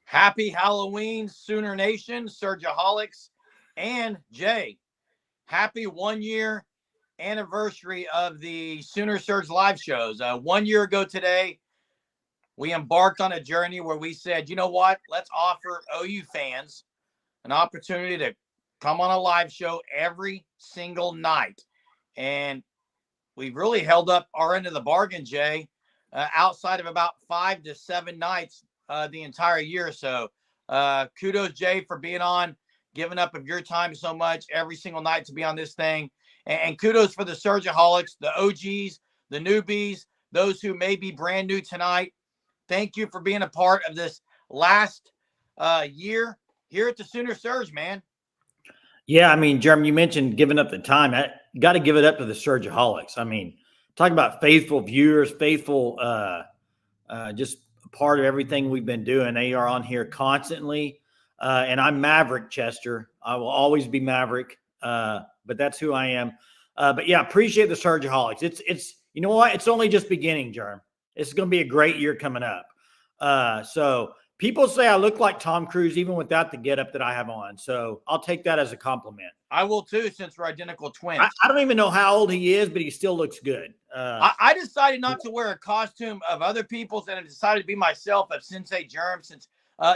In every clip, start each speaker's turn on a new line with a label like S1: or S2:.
S1: Happy Halloween, Sooner Nation, Surgeaholics, and Jay. Happy 1 year anniversary of the Sooner Surge live shows. 1 year ago today, we embarked on a journey where we said, you know what? Let's offer OU fans an opportunity to come on a live show every single night. And we've really held up our end of the bargain, Jay, outside of about 5 to 7 nights the entire year. So kudos, Jay, for being on, giving up of your time so much every single night to be on this thing. And kudos for the Surgeaholics, the OGs, the newbies, those who may be brand new tonight. Thank you for being a part of this last year here at the Sooner Surge, man.
S2: Yeah, I mean, Jeremy, you mentioned giving up the time. I got to give it up to the Surgeaholics. I mean, talk about faithful viewers, faithful, just part of everything we've been doing. They are on here constantly. And I'm Maverick, Chester. I will always be Maverick, but that's who I am. But yeah, appreciate the Surgeaholics. It's you know what? It's only just beginning, Jerm. It's going to be a great year coming up. So people say I look like Tom Cruise even without the getup that I have on. So I'll take that as a compliment.
S1: I will too, since we're identical twins.
S2: I don't even know how old he is, but he still looks good.
S1: I decided not to wear a costume of other people's, and I decided to be myself of Sensei Germ since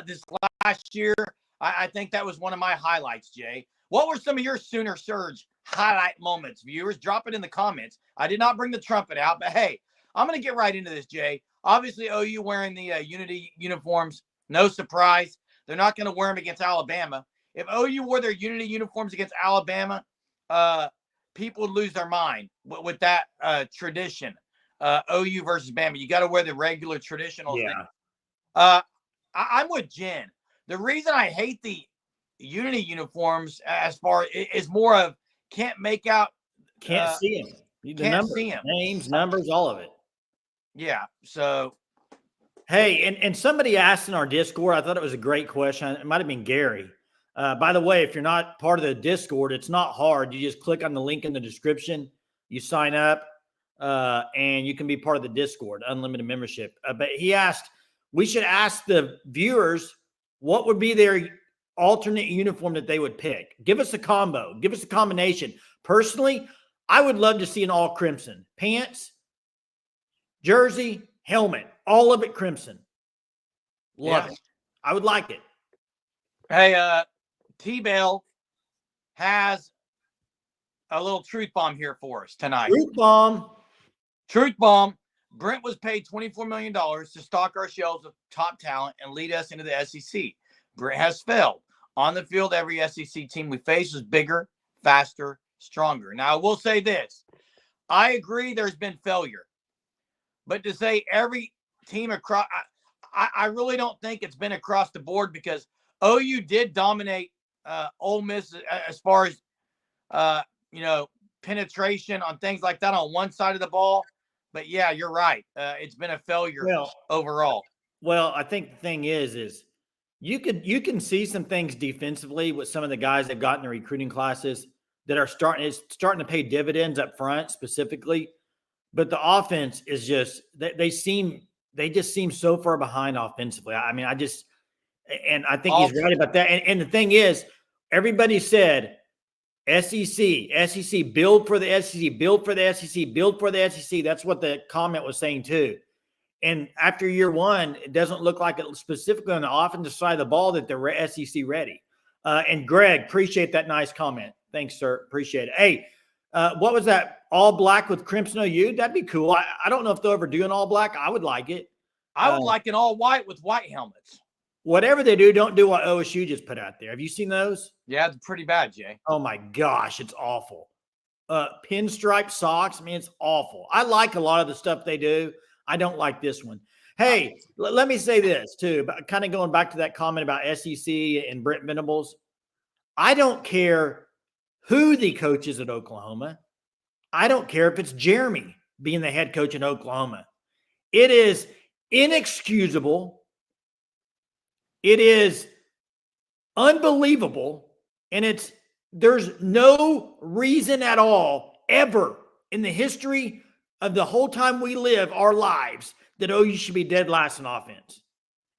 S1: this last year. I think that was one of my highlights, Jay. What were some of your Sooner Surge highlight moments, viewers? Drop it in the comments. I did not bring the trumpet out, but hey, I'm going to get right into this, Jay. Obviously, OU wearing the Unity uniforms. No surprise. They're not going to wear them against Alabama. If OU wore their Unity uniforms against Alabama, people would lose their mind with that tradition. OU versus Bama. You got to wear the regular traditional thing. I'm with Jen. The reason I hate the Unity uniforms as far is more of can't make out.
S2: Can't see them.
S1: Can't see them.
S2: Names, numbers, all of it.
S1: Yeah. So.
S2: Hey, and somebody asked in our Discord, I thought it was a great question. It might have been Gary. By the way, if you're not part of the Discord, it's not hard. You just click on the link in the description. You sign up, and you can be part of the Discord, unlimited membership. But he asked, we should ask the viewers what would be their alternate uniform that they would pick. Give us a combo. Give us a combination. Personally, I would love to see an all crimson. Pants, jersey, helmet, all of it crimson. Love it. I would like it.
S1: Hey, T-Bell has a little truth bomb here for us tonight.
S2: Truth bomb.
S1: Truth bomb. Brent was paid $24 million to stock our shelves of top talent and lead us into the SEC. Brent has failed. On the field, every SEC team we face is bigger, faster, stronger. Now, I will say this. I agree there's been failure. But to say every team across, I really don't think it's been across the board because OU did dominate Ole Miss as far as, penetration on things like that on one side of the ball. But yeah, you're right. It's been a failure overall.
S2: Well, I think the thing is you can see some things defensively with some of the guys that got in the recruiting classes that are starting to pay dividends up front specifically. But the offense is just they just seem so far behind offensively. I mean, I think he's right about that. And the thing is, everybody said SEC, build for the SEC, build for the SEC, build for the SEC. That's what the comment was saying too. And after year one, it doesn't look like it specifically on the offensive side of the ball that they're SEC ready. And Greg, appreciate that nice comment. Thanks, sir. Appreciate it. Hey, what was that? All black with crimson OU? That'd be cool. I don't know if they'll ever do an all black. I would like it.
S1: I would like an all white with white helmets.
S2: Whatever they do, don't do what OSU just put out there. Have you seen those?
S1: Yeah, it's pretty bad, Jay.
S2: Oh my gosh, it's awful. Pinstripe socks, I mean, it's awful. I like a lot of the stuff they do. I don't like this one. Hey, let me say this too, but kind of going back to that comment about SEC and Brent Venables. I don't care who the coach is at Oklahoma. I don't care if it's Jeremy being the head coach in Oklahoma. It is inexcusable. It is unbelievable. And there's no reason at all ever in the history of the whole time we live our lives that OU should be dead last in offense.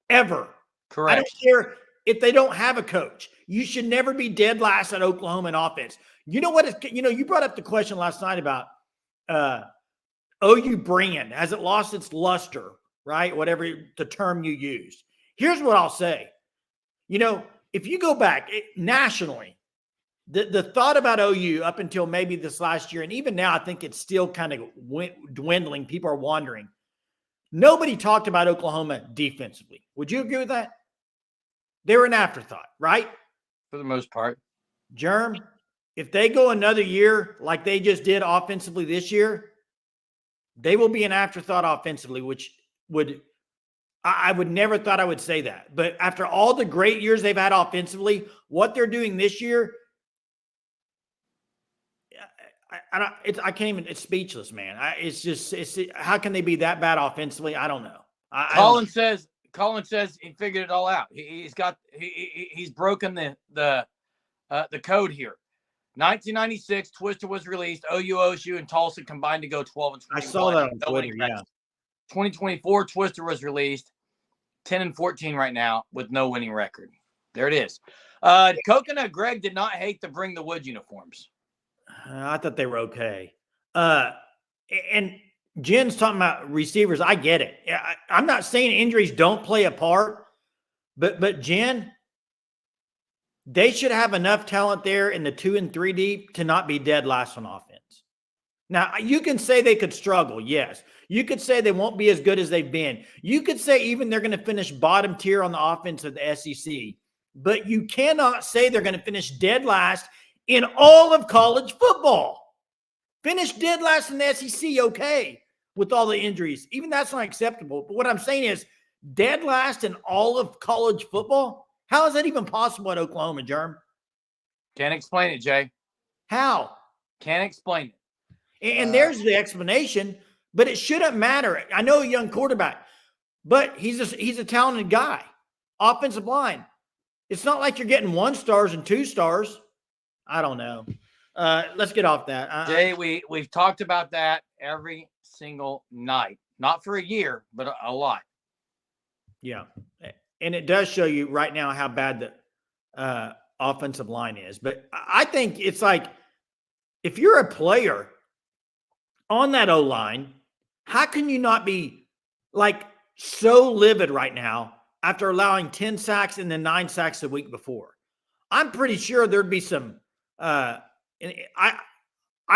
S2: Ever. I don't
S1: Correct.
S2: care if they don't have a coach. You should never be dead last at Oklahoma in offense. You know what? You brought up the question last night about OU brand. Has it lost its luster, right? Whatever the term you used. Here's what I'll say. If you go back nationally, the thought about OU up until maybe this last year, and even now, I think it's still kind of dwindling. People are wondering. Nobody talked about Oklahoma defensively. Would you agree with that? They were an afterthought, right?
S1: For the most part.
S2: Germ, if they go another year like they just did offensively this year, they will be an afterthought offensively, which I would never thought I would say that. But after all the great years they've had offensively, what they're doing this year, I can't even. It's speechless, man. How can they be that bad offensively? I don't know.
S1: Colin says he figured it all out. He's broken the code here. 1996, Twister was released. OU, OSU, and Tulsa combined to go 12 and 21.
S2: I saw that on Twitter. Yeah.
S1: 2024, Twister was released 10 and 14 right now with no winning record. There it is. Coconut Greg did not hate the Bring the Wood uniforms.
S2: I thought they were okay. And Jen's talking about receivers. I get it. I'm not saying injuries don't play a part, but Jen, they should have enough talent there in the 2 and 3 deep to not be dead last on offense. Now, you can say they could struggle. Yes. You could say they won't be as good as they've been. You could say even they're going to finish bottom tier on the offense of the SEC. But you cannot say they're going to finish dead last in all of college football. Finish dead last in the SEC, okay, with all the injuries. Even that's not acceptable. But what I'm saying is dead last in all of college football? How is that even possible at Oklahoma, Germ?
S1: Can't explain it, Jay.
S2: How?
S1: Can't explain it.
S2: And there's the explanation, but it shouldn't matter. I know a young quarterback, but he's a talented guy. Offensive line. It's not like you're getting 1 stars and 2 stars. I don't know. Let's get off that.
S1: Jay, we've talked about that every single night. Not for a year, but a lot.
S2: Yeah. And it does show you right now how bad the offensive line is. But I think it's like if you're a player on that O-line, how can you not be like so livid right now after allowing 10 sacks and then 9 sacks the week before? I'm pretty sure there'd be some I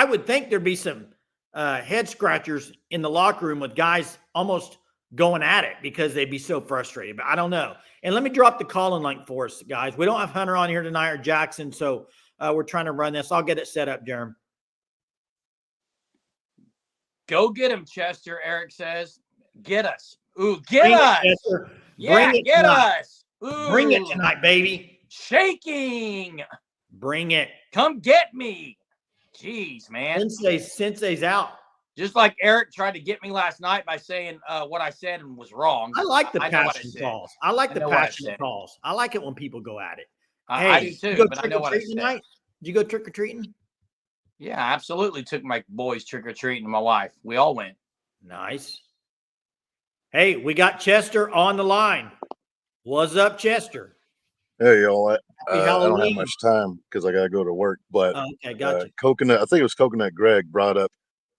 S2: would think there'd be some head scratchers in the locker room with guys almost going at it because they'd be so frustrated. But I don't know. And let me drop the call-in link for us, guys. We don't have Hunter on here tonight or Jackson, so we're trying to run this. I'll get it set up, Jerem.
S1: Go get him, Chester, Eric says. Get us. Ooh, get us.
S2: Chester.
S1: Yeah, get us.
S2: Ooh. Bring it tonight, baby.
S1: Shaking.
S2: Bring it.
S1: Come get me. Jeez, man.
S2: Sensei's out.
S1: Just like Eric tried to get me last night by saying what I said and was wrong.
S2: I like the passion calls. I like the passion calls. I like it when people go at it.
S1: I do too, but I know what I said.
S2: Tonight? Did you go trick-or-treating?
S1: Yeah, I absolutely took my boys trick-or-treating and my wife. We all went.
S2: Nice. Hey, we got Chester on the line. What's up, Chester?
S3: Hey, y'all. I don't have much time because I got to go to work. But
S2: okay, gotcha.
S3: Coconut, I think it was Coconut Greg brought up,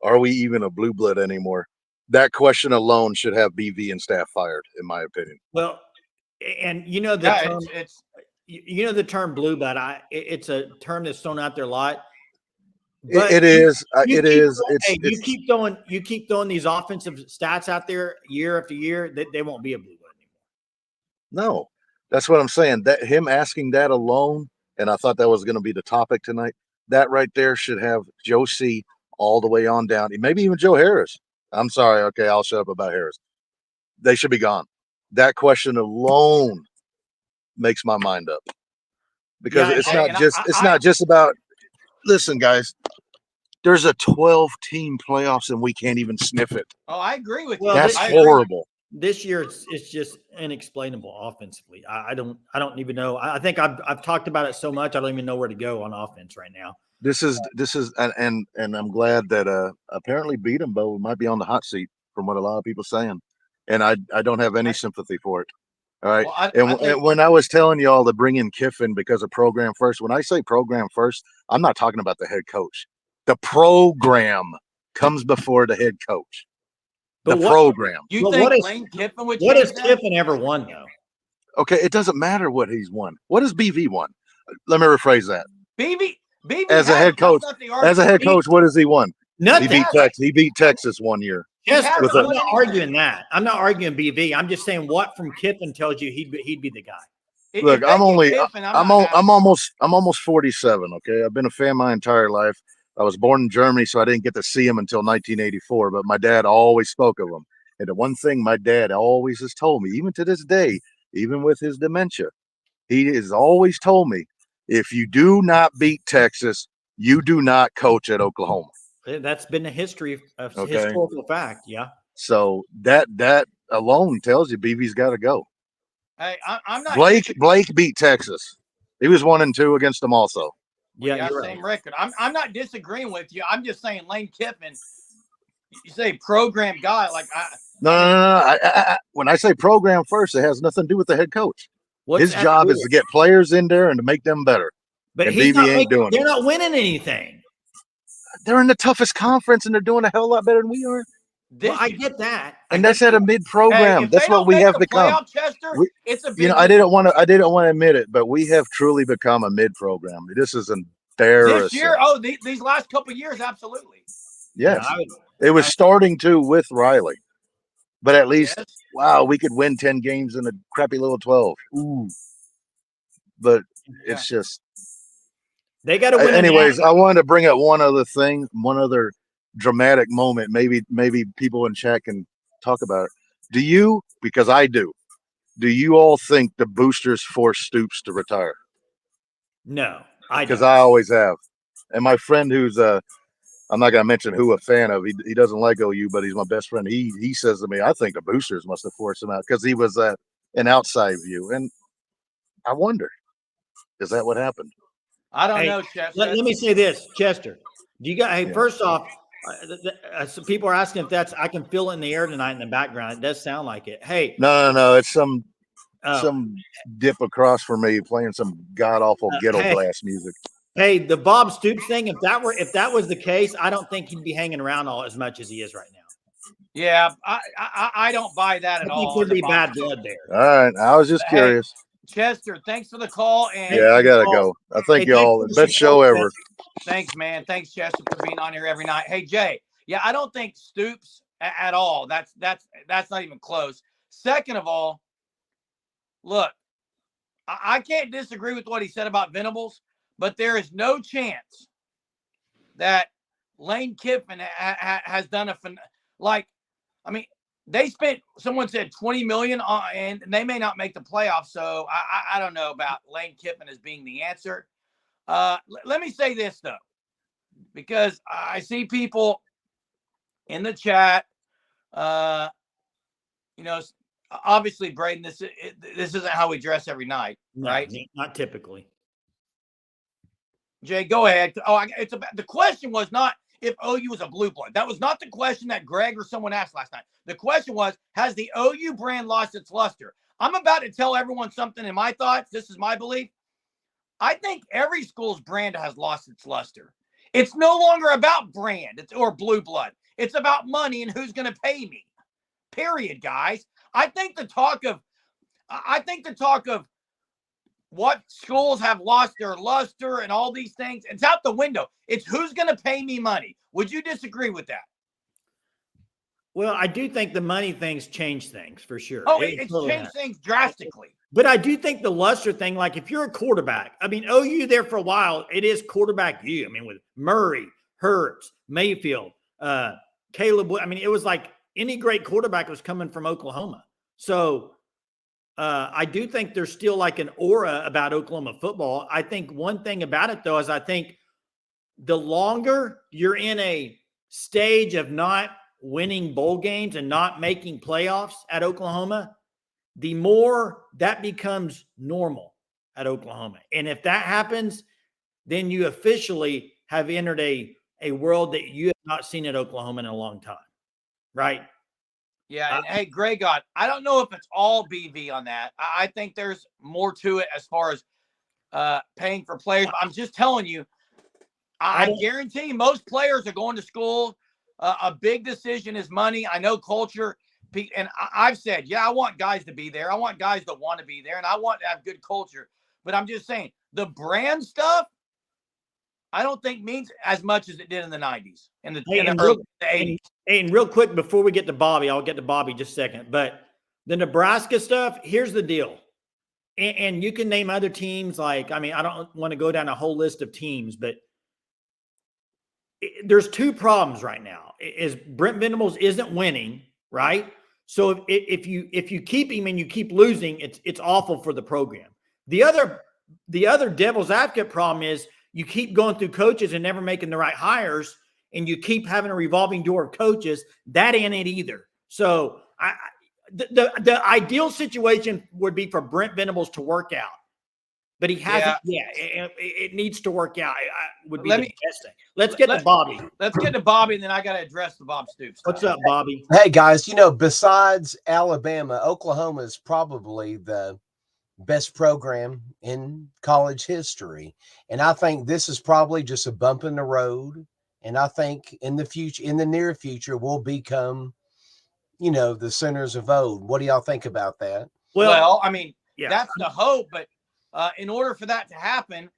S3: are we even a blue blood anymore? That question alone should have BV and staff fired, in my opinion.
S2: Well, and you know the term, you know the term blue blood. It's a term that's thrown out there a lot.
S3: But it is.
S2: You keep throwing these offensive stats out there year after year. They won't be a blue blood anymore.
S3: No, that's what I'm saying. That him asking that alone, and I thought that was going to be the topic tonight. That right there should have Joe C. all the way on down. Maybe even Joe Harris. I'm sorry. Okay, I'll shut up about Harris. They should be gone. That question alone makes my mind up because it's not just about. Listen, guys, there's a 12-team playoffs and we can't even sniff it.
S1: Oh, I agree with you.
S3: That's horrible.
S2: This year, it's just inexplainable offensively. I don't even know. I think I've talked about it so much I don't even know where to go on offense right now.
S3: This is and I'm glad that apparently Beatembo might be on the hot seat from what a lot of people are saying, and I don't have any sympathy for it. All right.
S1: Well,
S3: And when I was telling y'all to bring in Kiffin because of program first, when I say program first, I'm not talking about the head coach. The program comes before the head coach. The program.
S1: you
S2: But
S1: think Lane Kiffin would
S2: what
S1: change
S2: has
S1: that?
S2: Kiffin ever won though?
S3: Okay, it doesn't matter what he's won. What has BV won? Let me rephrase that.
S1: BB
S3: As a head coach, what has he won?
S2: Nothing.
S3: He beat Texas one year.
S2: Chester,
S1: hasn't
S2: I'm
S1: won
S2: not
S1: anything.
S2: arguing that. I'm not arguing BV. I'm just saying what from Kiffin tells you he'd be the guy.
S3: Look, I'm almost 47. Okay, I've been a fan my entire life. I was born in Germany, so I didn't get to see him until 1984. But my dad always spoke of him, and the one thing my dad always has told me, even to this day, even with his dementia, he has always told me, if you do not beat Texas, you do not coach at Oklahoma.
S2: That's been a history of historical fact. Yeah.
S3: So that alone tells you BV's got to go.
S1: Hey, I'm not.
S3: Blake beat Texas. He was 1-2 against them also.
S2: Yeah, you're
S1: same
S2: right.
S1: record. I'm not disagreeing with you. I'm just saying Lane Kiffin. You say program guy, like
S3: No. When I say program first, it has nothing to do with the head coach. His job is to get players in there and to make them better.
S2: But
S3: and BV ain't doing it.
S2: They're not winning anything.
S3: They're in the toughest conference, and they're doing a hell of a lot better than we are.
S2: Well, I get that,
S3: and that's at a mid-program. That's what we have become.
S1: Chester, it's a
S3: I didn't want to admit it, but we have truly become a mid-program. This is embarrassing.
S1: This year, these last couple of years, absolutely.
S3: Yes, it was starting to with Riley, but at least wow, we could win 10 games in a crappy little 12. Ooh, but it's just
S2: they got to win.
S3: Anyways, I wanted to bring up one other dramatic moment. Maybe people in chat can talk about it. Do you? Because I do. Do you all think the boosters forced Stoops to retire?
S2: No,
S3: because I always have. And my friend, who's I'm not gonna mention who a fan of. He doesn't like OU, but he's my best friend. He says to me, I think the boosters must have forced him out because he was an outside view. And I wonder, is that what happened?
S1: I don't know, Chester.
S2: Let me say this, Chester. Do you got? Hey, first off, some people are asking if that's. I can feel it in the air tonight in the background. It does sound like it. Hey,
S3: no, it's some dip across from me playing some god awful ghetto blast music.
S2: Hey, the Bob Stoops thing. If that was the case, I don't think he'd be hanging around all as much as he is right now.
S1: Yeah, I don't buy that at all.
S2: I think there'd be bad blood there.
S3: All right, I was just curious.
S1: Chester, thanks for the call. And
S3: yeah, I gotta go. I thank y'all. Best show ever.
S1: Thanks, man. Thanks, Chester, for being on here every night. Hey, Jay. Yeah, I don't think Stoops at all. That's not even close. Second of all, look, I can't disagree with what he said about Venables, but there is no chance that Lane Kiffin has done they spent, someone said $20 million and they may not make the playoffs. So I don't know about Lane Kiffin as being the answer. Let me say this though, because I see people in the chat, obviously Braden, this isn't how we dress every night, right?
S2: Not typically.
S1: Jay, go ahead. The question was not if OU was a blue blood. That was not the question that Greg or someone asked last night. The question was, has the OU brand lost its luster? I'm about to tell everyone something in my thoughts. This is my belief. I think every school's brand has lost its luster. It's no longer about brand or blue blood. It's about money and who's going to pay me. Period, guys. I think the talk of what schools have lost their luster and all these things, it's out the window. It's who's going to pay me money. Would you disagree with that?
S2: Well, I do think the money things change things for sure.
S1: Oh, it's changed things drastically.
S2: But I do think the luster thing, like if you're a quarterback, I mean, OU there for a while, it is quarterback you. I mean, with Murray, Hurts, Mayfield, Caleb. I mean, it was like any great quarterback was coming from Oklahoma. So I do think there's still like an aura about Oklahoma football. I think one thing about it, though, is I think the longer you're in a stage of not winning bowl games and not making playoffs at Oklahoma, the more that becomes normal at Oklahoma. And if that happens, then you officially have entered a world that you have not seen at Oklahoma in a long time, right?
S1: Yeah, and hey, Grey God, I don't know if it's all BV on that. I think there's more to it as far as paying for players. But I'm just telling you, I guarantee most players are going to school. A big decision is money. I know culture. And I've said, yeah, I want guys to be there. I want guys that want to be there, and I want to have good culture. But I'm just saying, the brand stuff, I don't think means as much as it did in the 90s and the 80s.
S2: And real quick, before we get to Bobby, I'll get to Bobby just a second. But the Nebraska stuff, here's the deal. And you can name other teams like, I mean, I don't want to go down a whole list of teams, but there's two problems right now. Is Brent Venables isn't winning, right? So if you keep him and you keep losing, it's awful for the program. The other devil's advocate problem is you keep going through coaches and never making the right hires, and you keep having a revolving door of coaches. That ain't it either. So the ideal situation would be for Brent Venables to work out, but he hasn't. Yeah, it needs to work out. Would be the best thing. Let's get to Bobby.
S1: Let's get to Bobby, and then I got to address the Bob Stoops stuff.
S2: What's up, Bobby?
S4: Hey guys, besides Alabama, Oklahoma is probably the best program in college history, and I think this is probably just a bump in the road. And I think in the near future, we'll become, the Sooners of old. What do y'all think about that?
S1: Well, I mean, that's the hope, but in order for that to happen,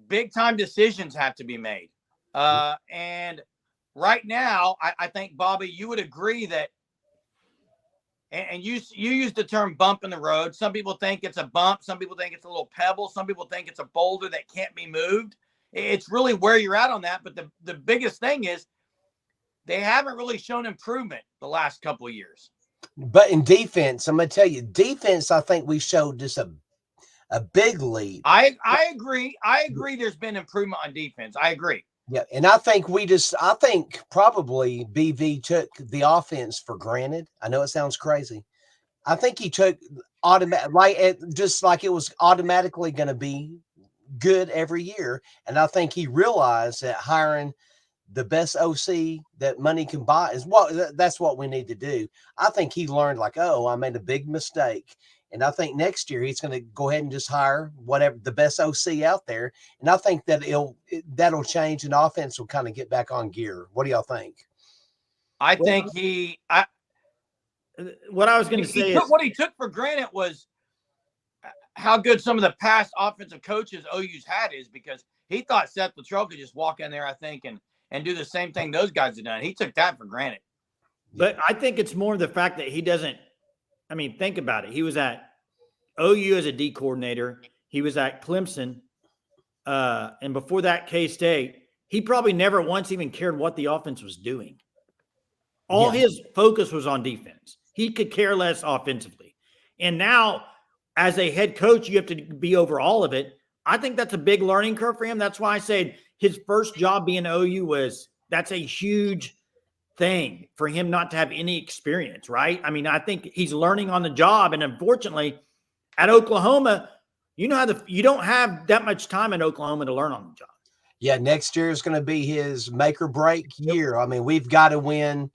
S1: big time decisions have to be made. And right now, I think, Bobby, you would agree that, and you use the term bump in the road. Some people think it's a bump. Some people think it's a little pebble. Some people think it's a boulder that can't be moved. It's really where you're at on that. But the biggest thing is they haven't really shown improvement the last couple of years.
S4: But in defense, I'm going to tell you, I think we showed just a big lead.
S1: I agree. I agree there's been improvement on defense. I agree.
S4: Yeah, and I think probably BV took the offense for granted. I know it sounds crazy. I think he took just like it was automatically going to be good every year. And I think he realized that hiring the best OC that money can buy that's what we need to do. I think he learned I made a big mistake. And I think next year he's going to go ahead and just hire whatever the best OC out there. And I think that that'll change and offense will kind of get back on gear. What do y'all think?
S1: I think
S2: what I was going to say is
S1: what he took for granted was how good some of the past offensive coaches OU's had is, because he thought Seth Luttrell could just walk in there, I think, and do the same thing those guys have done. He took that for granted.
S2: But I think it's more the fact that he doesn't. I mean, think about it. He was at OU as a D coordinator. He was at Clemson. And before that, K-State. He probably never once even cared what the offense was doing. All his focus was on defense. He could care less offensively. And now, as a head coach, you have to be over all of it. I think that's a big learning curve for him. That's why I said his first job being OU that's a huge thing for him not to have any experience, right? I mean, I think he's learning on the job. And unfortunately, at Oklahoma, you don't have that much time in Oklahoma to learn on the job.
S4: Yeah, next year is going to be his make or break year. I mean, we've got to win.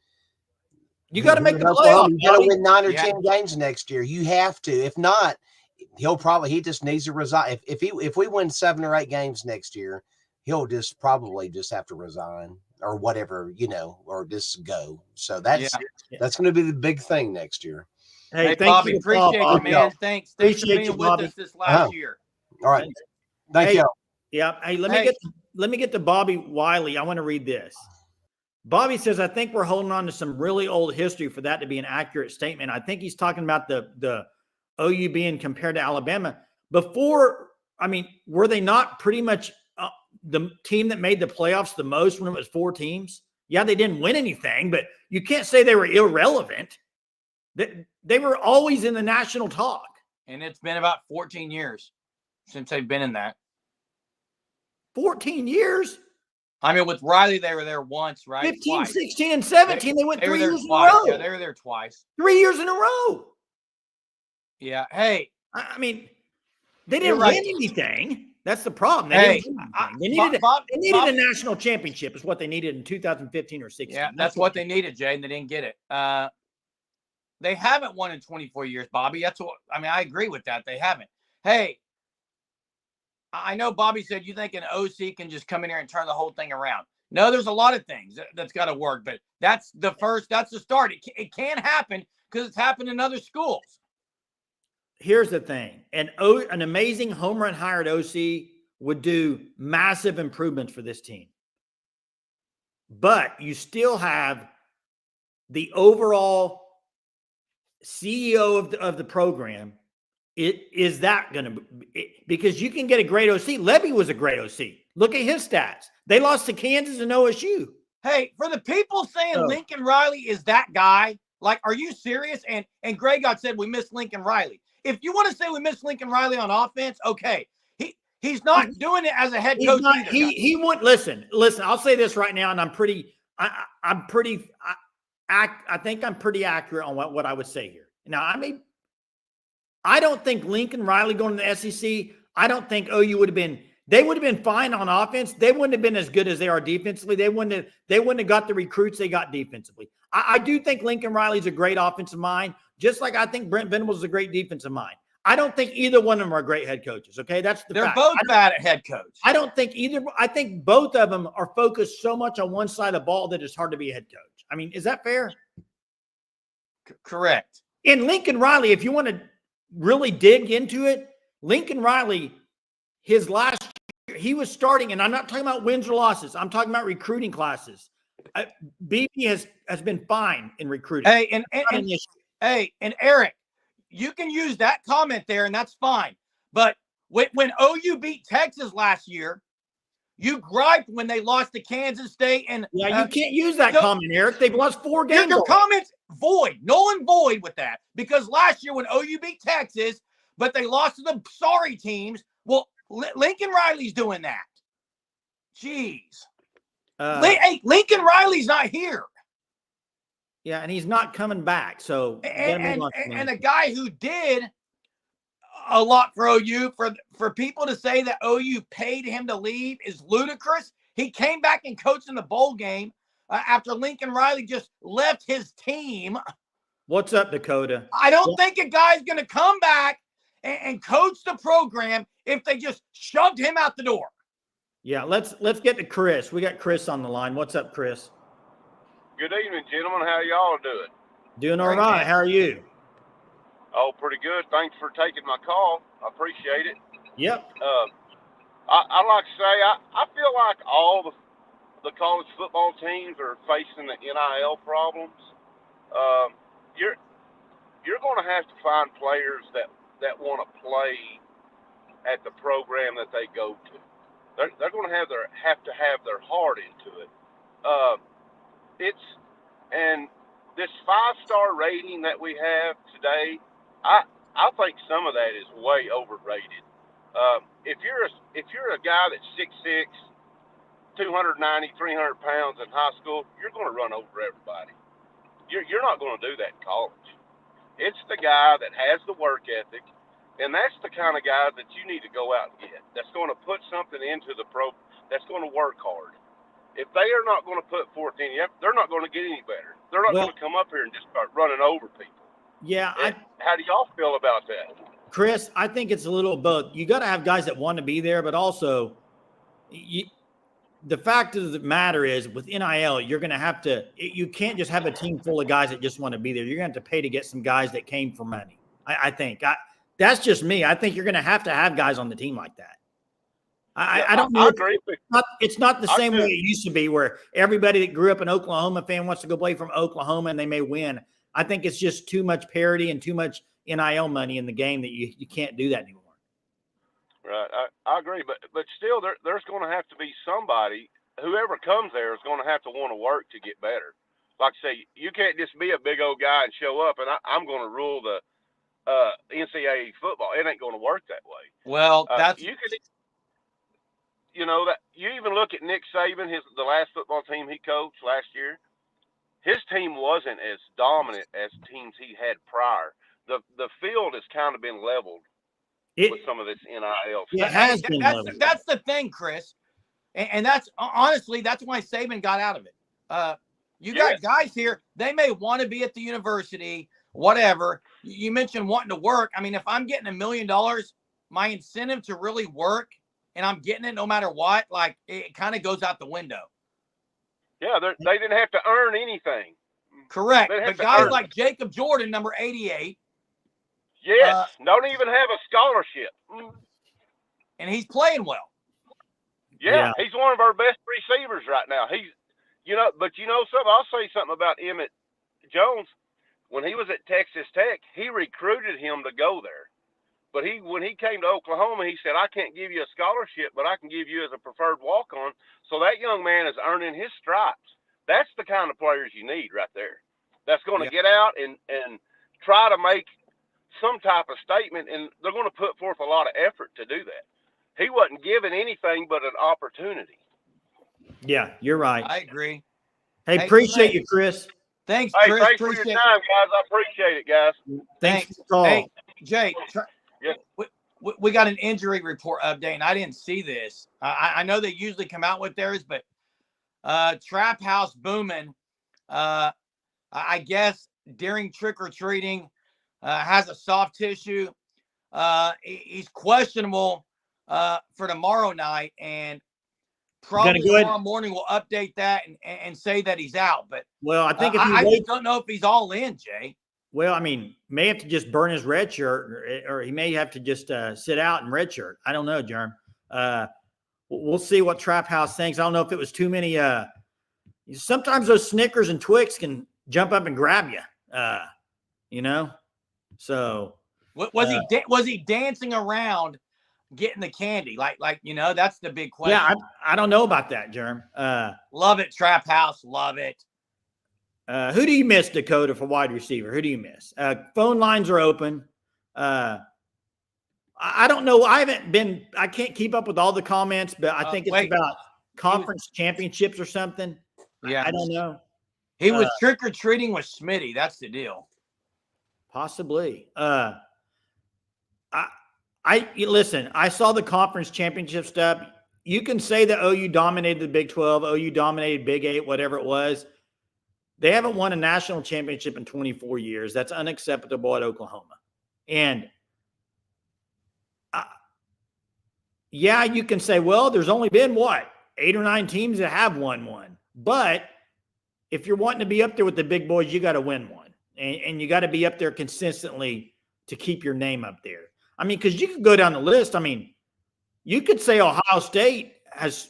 S2: You got to make the playoffs.
S4: You got to win 9 or 10 games next year. You have to. If not, he just needs to resign. If we win 7 or 8 games next year, he'll probably have to resign or whatever, or just go. So that's going to be the big thing next year.
S1: Hey, Bobby, appreciate you, man. Thanks for being with
S2: Bobby.
S1: us this last year.
S4: All right. Thank you.
S2: Yeah. Hey, let me get to Bobby Wiley. I want to read this. Bobby says, I think we're holding on to some really old history for that to be an accurate statement. I think he's talking about the OU being compared to Alabama. Before, were they not pretty much the team that made the playoffs the most when it was 4 teams? Yeah, they didn't win anything, but you can't say they were irrelevant. They were always in the national talk.
S1: And it's been about 14 years since they've been in that.
S2: 14 years?
S1: With Riley, they were there once, right?
S2: 15,
S1: twice.
S2: 16, and 17. They went 3 years in a row.
S1: Yeah, they were there twice.
S2: 3 years in a row.
S1: Yeah. Hey.
S2: They didn't win anything. That's the problem. They
S1: Hey,
S2: didn't win anything. They needed
S1: Bob,
S2: a national championship is what they needed in 2015 or 16.
S1: yeah, that's what they needed, Jay, and they didn't get it. They haven't won in 24 years, Bobby. That's what I mean. I agree with that. They haven't. Hey, I know Bobby said you think an OC can just come in here and turn the whole thing around. No, there's a lot of things that's got to work, but that's the start. It can happen because it's happened in other schools.
S2: Here's the thing. An amazing home run hired OC would do massive improvements for this team. But you still have the overall CEO of the program. Is that going to be, because you can get a great OC. Levy was a great OC. Look at his stats. They lost to Kansas and OSU.
S1: Hey, for the people saying Lincoln Riley is that guy, like, are you serious? And Greg got said we miss Lincoln Riley. If you want to say we miss Lincoln Riley on offense, okay. He's not doing it as a head coach either.
S2: He won't listen. I'll say this right now, and I think I'm pretty accurate on what I would say here. Now, I don't think Lincoln Riley going to the SEC. I don't think OU would have been. They would have been fine on offense. They wouldn't have been as good as they are defensively. They wouldn't have got the recruits they got defensively. I do think Lincoln Riley's a great offensive mind, just like I think Brent Venables is a great defensive mind. I don't think either one of them are great head coaches. Okay, that's the fact.
S1: They're both bad at head coach.
S2: I don't think either. I think both of them are focused so much on one side of the ball that it's hard to be a head coach. I mean, is that fair?
S1: Correct.
S2: And Lincoln Riley, if you want to really dig into it, Lincoln Riley, his last year, he was starting, and I'm not talking about wins or losses. I'm talking about recruiting classes. BB has been fine in recruiting.
S1: Hey, and Eric, you can use that comment there, and that's fine. But when OU beat Texas last year, you griped when they lost to Kansas State. And
S2: you can't use that comment, Eric. They've lost 4 games.
S1: Your comment's void, null and void with that. Because last year when OU beat Texas, but they lost to the sorry teams, well, Lincoln Riley's doing that. Jeez. Hey, Lincoln Riley's not here.
S2: Yeah, and he's not coming back. So
S1: and a guy who did a lot for OU, for people to say that OU paid him to leave is ludicrous. He came back and coached in the bowl game after Lincoln Riley just left his team.
S2: What's up, Dakota?
S1: I don't think a guy's going to come back and coach the program if they just shoved him out the door.
S2: Yeah, let's get to Chris. We got Chris on the line. What's up, Chris?
S5: Good evening, gentlemen. How y'all doing?
S2: Doing all right. How are you?
S5: Oh, pretty good. Thanks for taking my call. I appreciate it.
S2: Yep.
S5: I'd like to say I feel like all the college football teams are facing the NIL problems. You're going to have to find players that want to play at the program that they go to. They're going to have to have their heart into it. And this 5-star rating that we have today, I think some of that is way overrated. If you're a guy that's 6'6", 290, 300 pounds in high school, you're going to run over everybody. You're not going to do that in college. It's the guy that has the work ethic, and that's the kind of guy that you need to go out and get. That's going to put something into the pro. That's going to work hard. If they are not going to put forth any effort, they're not going to get any better. They're not going to come up here and just start running over people.
S2: Yeah.
S5: How do y'all feel about that?
S2: Chris, I think it's a little both. You got to have guys that want to be there, but also the fact of the matter is with NIL, you're going to have to, you can't just have a team full of guys that just want to be there. You're going to have to pay to get some guys that came for money. I think that's just me. I think you're going to have guys on the team like that. I don't know. It's not the same way it used to be where everybody that grew up an Oklahoma fan wants to go play from Oklahoma and they may win. I think it's just too much parity and too much NIL money in the game that you can't do that anymore.
S5: Right. I agree. But still, there's going to have to be somebody, whoever comes there is going to have to want to work to get better. Like I say, you can't just be a big old guy and show up and I'm going to rule the NCAA football. It ain't going to work that way.
S1: Well, that's
S5: that you even look at Nick Saban, the last football team he coached last year. His team wasn't as dominant as teams he had prior. The field has kind of been leveled with some of this NIL
S2: It
S5: stuff.
S2: has been low.
S1: That's the thing, Chris. And that's honestly, that's why Saban got out of it. You got guys here, they may want to be at the university, whatever. You mentioned wanting to work. I mean, if I'm getting $1 million, my incentive to really work and I'm getting it no matter what, like it kind of goes out the window.
S5: Yeah, they didn't have to earn anything.
S1: Correct. But guys like Jacob Jordan, number 88.
S5: Yes, don't even have a scholarship.
S1: And he's playing well.
S5: Yeah, he's one of our best receivers right now. He's, but something, I'll say something about Emmett Jones. When he was at Texas Tech, he recruited him to go there. But when he came to Oklahoma, he said, I can't give you a scholarship, but I can give you as a preferred walk-on. So that young man is earning his stripes. That's the kind of players you need right there. That's going to get out and try to make some type of statement, and they're going to put forth a lot of effort to do that. He wasn't given anything but an opportunity.
S2: Yeah, you're right.
S1: I agree.
S2: Hey, appreciate you, Chris.
S1: Thanks,
S5: Hey,
S1: Chris.
S5: thanks for your time, guys. I appreciate it, guys.
S2: Thanks for the call.
S1: Hey, Jay, we got an injury report update, and I didn't see this. I know they usually come out with theirs, but Trap House Boomin, I guess during trick-or-treating, has a soft tissue. He's questionable for tomorrow night, and probably tomorrow morning we'll update that and say that he's out. But
S2: I think if
S1: I just don't know if he's all in, Jay.
S2: Well, I mean, may have to just burn his red shirt, or he may have to just sit out in red shirt. I don't know, Jerm. We'll see what Trap House thinks. I don't know if it was too many. Sometimes those Snickers and Twix can jump up and grab you. So
S1: was he dancing around getting the candy? Like that's the big question.
S2: Yeah, I don't know about that, Jerm.
S1: Love it, Trap House. Love it.
S2: Who do you miss, Dakota, for wide receiver? Who do you miss? Phone lines are open. I don't know. I can't keep up with all the comments, but I think it's about conference championships or something.
S1: Yeah.
S2: I don't know.
S1: He was trick-or-treating with Smitty. That's the deal.
S2: Possibly. Listen, I saw the conference championship stuff. You can say that OU dominated the Big 12, OU dominated Big 8, whatever it was. They haven't won a national championship in 24 years. That's unacceptable at Oklahoma. And you can say, well, there's only been 8 or 9 teams that have won one. But if you're wanting to be up there with the big boys, you got to win one. And you got to be up there consistently to keep your name up there. I mean, because you could go down the list. I mean, you could say Ohio State has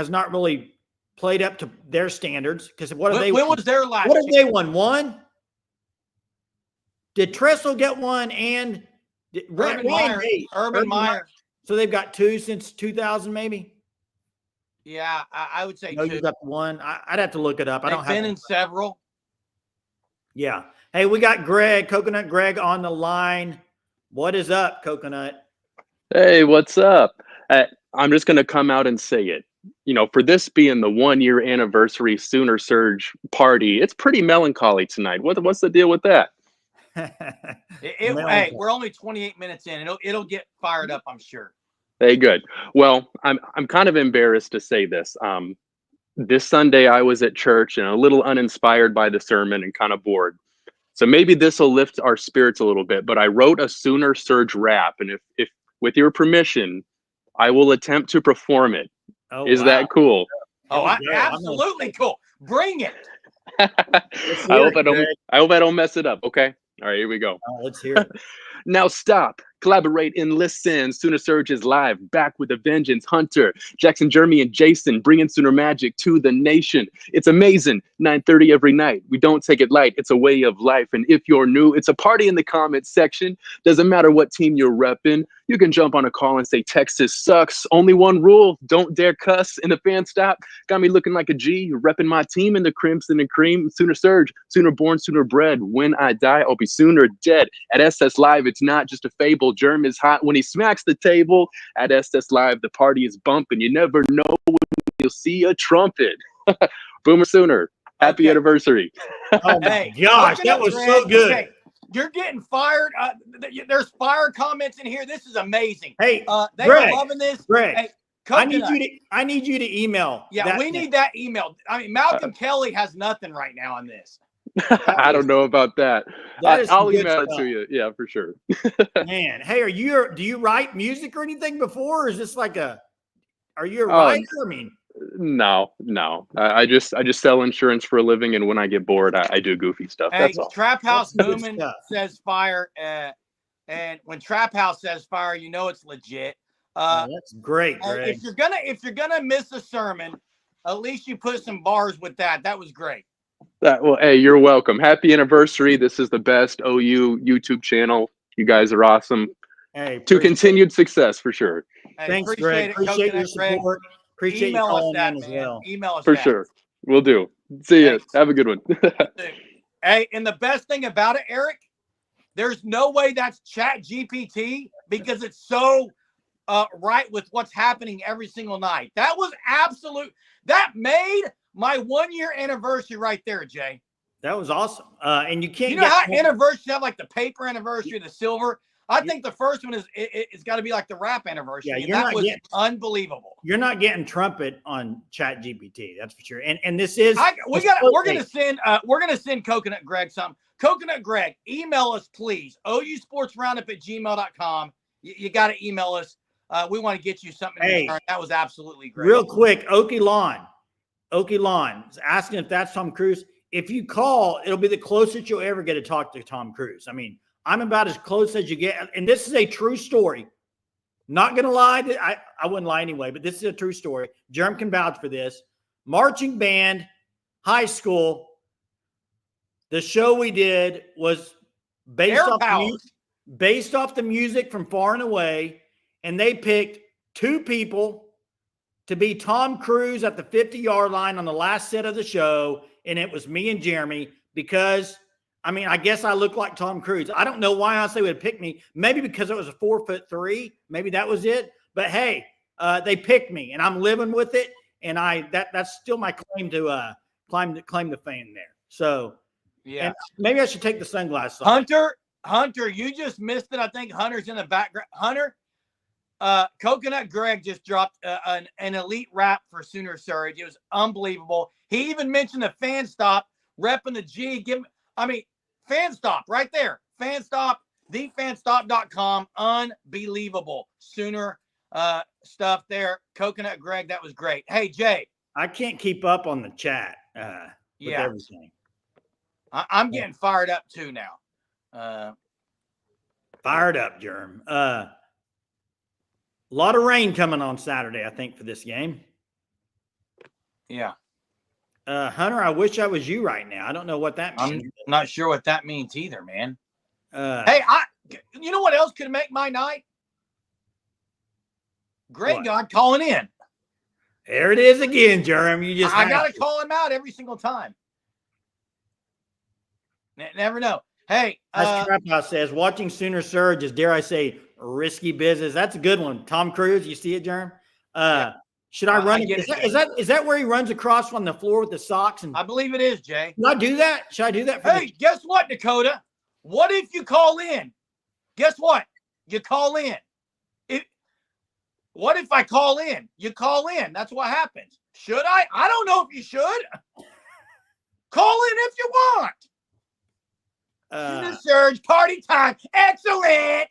S2: not really played up to their standards, because when
S1: was their last?
S2: What have they won? One? Did Tressel get one? And
S1: Urban Meyer.
S2: So they've got 2 since 2000, maybe.
S1: Yeah, I would say
S2: 2.
S1: You
S2: got one. I'd have to look it up. I don't have
S1: been in several.
S2: Yeah. Hey, we got Coconut Greg on the line. What is up, Coconut?
S6: Hey, what's up? I'm just going to come out and say it. For this being the 1-year anniversary Sooner Surge party, it's pretty melancholy tonight. What's the deal with that?
S1: Hey, we're only 28 minutes in. It'll get fired up, I'm sure.
S6: Hey, good. Well, I'm kind of embarrassed to say this. This Sunday I was at church and a little uninspired by the sermon and kind of bored. So maybe this will lift our spirits a little bit. But I wrote a Sooner Surge rap, and if with your permission, I will attempt to perform it.
S2: Oh,
S6: Is that cool?
S1: Oh, absolutely cool. Bring it.
S6: I hope I don't mess it up. Okay. All right, here we go.
S2: Let's hear it.
S6: Now stop, collaborate, and listen. Sooner Surge is live, back with a vengeance. Hunter, Jackson, Jeremy, and Jason bringing Sooner magic to the nation. It's amazing. 9:30 every night. We don't take it light. It's a way of life. And if you're new, it's a party in the comments section. Doesn't matter what team you're repping. You can jump on a call and say Texas sucks. Only one rule: don't dare cuss. And the fan stop. Got me looking like a G, repping my team in the crimson and cream. Sooner Surge, sooner born, sooner bred. When I die, I'll be sooner dead. At SS Live, it's not just a fable. Germ is hot when he smacks the table. At SS Live, the party is bumping. You never know when you'll see a trumpet. Boomer Sooner, happy anniversary.
S2: Oh my gosh, that was so good.
S1: You're getting fired. There's fire comments in here. This is amazing.
S2: Hey,
S1: They
S2: Greg,
S1: are loving this.
S2: Greg,
S1: Hey,
S2: I need
S1: Coconut.
S2: you to email.
S1: Yeah, we need that email. I mean, Malcolm Kelly has nothing right now on this.
S6: I don't know about that.
S2: That is
S6: I'll
S2: some good
S6: email it
S2: stuff.
S6: to you. Yeah, for sure.
S2: Man, hey, do you write music or anything before? Or is this like are you a
S6: Oh,
S2: writer? I mean,
S6: no. I just sell insurance for a living, and when I get bored, I do goofy stuff.
S1: Hey,
S6: That's all.
S1: Trap House
S2: That's good
S1: Newman
S2: stuff.
S1: says fire, and when Trap House says fire, you know it's legit.
S2: that's great, Greg.
S1: If you're gonna miss a sermon, at least you put some bars with that. That was great.
S6: Well, hey, you're welcome. Happy anniversary. This is the best OU YouTube channel. You guys are awesome.
S2: Hey,
S6: To continued success for sure.
S1: Hey,
S2: thanks, Greg. Appreciate your support. Appreciate you
S1: Email us
S2: calling
S1: that,
S2: in as
S1: man.
S2: well.
S1: Email us
S6: For
S1: that.
S6: sure. We'll do. See ya.
S1: Thanks.
S6: Have a good one.
S1: Hey, and the best thing about it, Eric, there's no way that's Chat GPT because it's so right with what's happening every single night. That was absolute. That made my 1 year anniversary right there, Jay.
S2: That was awesome. And you can't.
S1: You know how anniversaries have like the paper anniversary, the silver. I think the first one is it's got to be like the rap anniversary.
S2: Yeah,
S1: and
S2: you're
S1: that
S2: not
S1: was
S2: getting-
S1: unbelievable.
S2: You're not getting trumpet on Chat GPT, that's for sure. And this is
S1: We're gonna send Coconut Greg something. Coconut Greg, email us please. ousportsroundup@gmail.com. You got to email us. We want to get you something in return. That was absolutely great.
S2: Real quick, Okie Lawn is asking if that's Tom Cruise. If you call, it'll be the closest you'll ever get to talk to Tom Cruise. I mean, I'm about as close as you get. And this is a true story. Not going to lie. I wouldn't lie anyway, but this is a true story. Jerem can vouch for this. Marching band, high school. The show we did was based off the music from Far and Away. And they picked two people to be Tom Cruise at the 50-yard line on the last set of the show. And it was me and Jeremy because, I mean, I guess I look like Tom Cruise. I don't know why else they would pick me. Maybe because it was a 4'3". Maybe that was it. But hey, they picked me, and I'm living with it. And that's still my claim to claim the fame there. So yeah, maybe I should take the sunglasses off.
S1: Hunter, you just missed it. I think Hunter's in the background. Hunter, Coconut Greg just dropped an elite rap for Sooner Surge. It was unbelievable. He even mentioned the fan stop, repping the G. Fan stop right there. Fan stop, thefanstop.com. Unbelievable. Sooner stuff there. Coconut Greg, that was great. Hey, Jay.
S2: I can't keep up on the chat with everything.
S1: I'm getting fired up too now.
S2: Fired up, Germ. A lot of rain coming on Saturday, I think, for this game.
S1: Yeah.
S2: Hunter, I wish I was you right now. I don't know what that means.
S1: I'm not sure what that means either, man. Hey, you know what else could make my night? Greg God calling in.
S2: There it is again, Jerem.
S1: I got to call him out every single time. Never know. Hey,
S2: as Trap House says, watching Sooner Surge is, dare I say, risky business. That's a good one. Tom Cruise, you see it, Jerem? Should I run? Is that where he runs across on the floor with the socks? And
S1: I believe it is, Jay.
S2: Should I do that? Should I do that?
S1: Guess what, Dakota? What if you call in? Guess what? You call in. What if I call in? You call in. That's what happens. Should I? I don't know if you should. Call in if you want. Sooner Surge, party time. Excellent.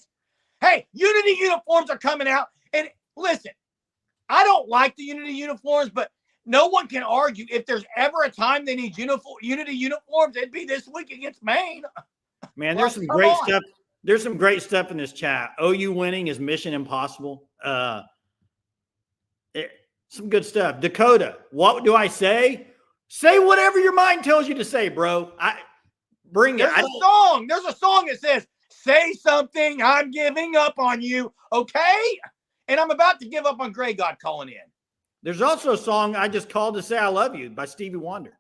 S1: Hey, Unity uniforms are coming out. And listen, I don't like the Unity uniforms, but no one can argue if there's ever a time they need Unity uniforms, it'd be this week against Maine.
S2: Man, there's some great stuff. There's some great stuff in this chat. OU winning is mission impossible. Some good stuff. Dakota, what do I say? Say whatever your mind tells you to say, bro. Bring it.
S1: There's a song that says, say something, I'm giving up on you. Okay? And I'm about to give up on Grey God calling in.
S2: There's also a song I just called to say I love you by Stevie Wonder.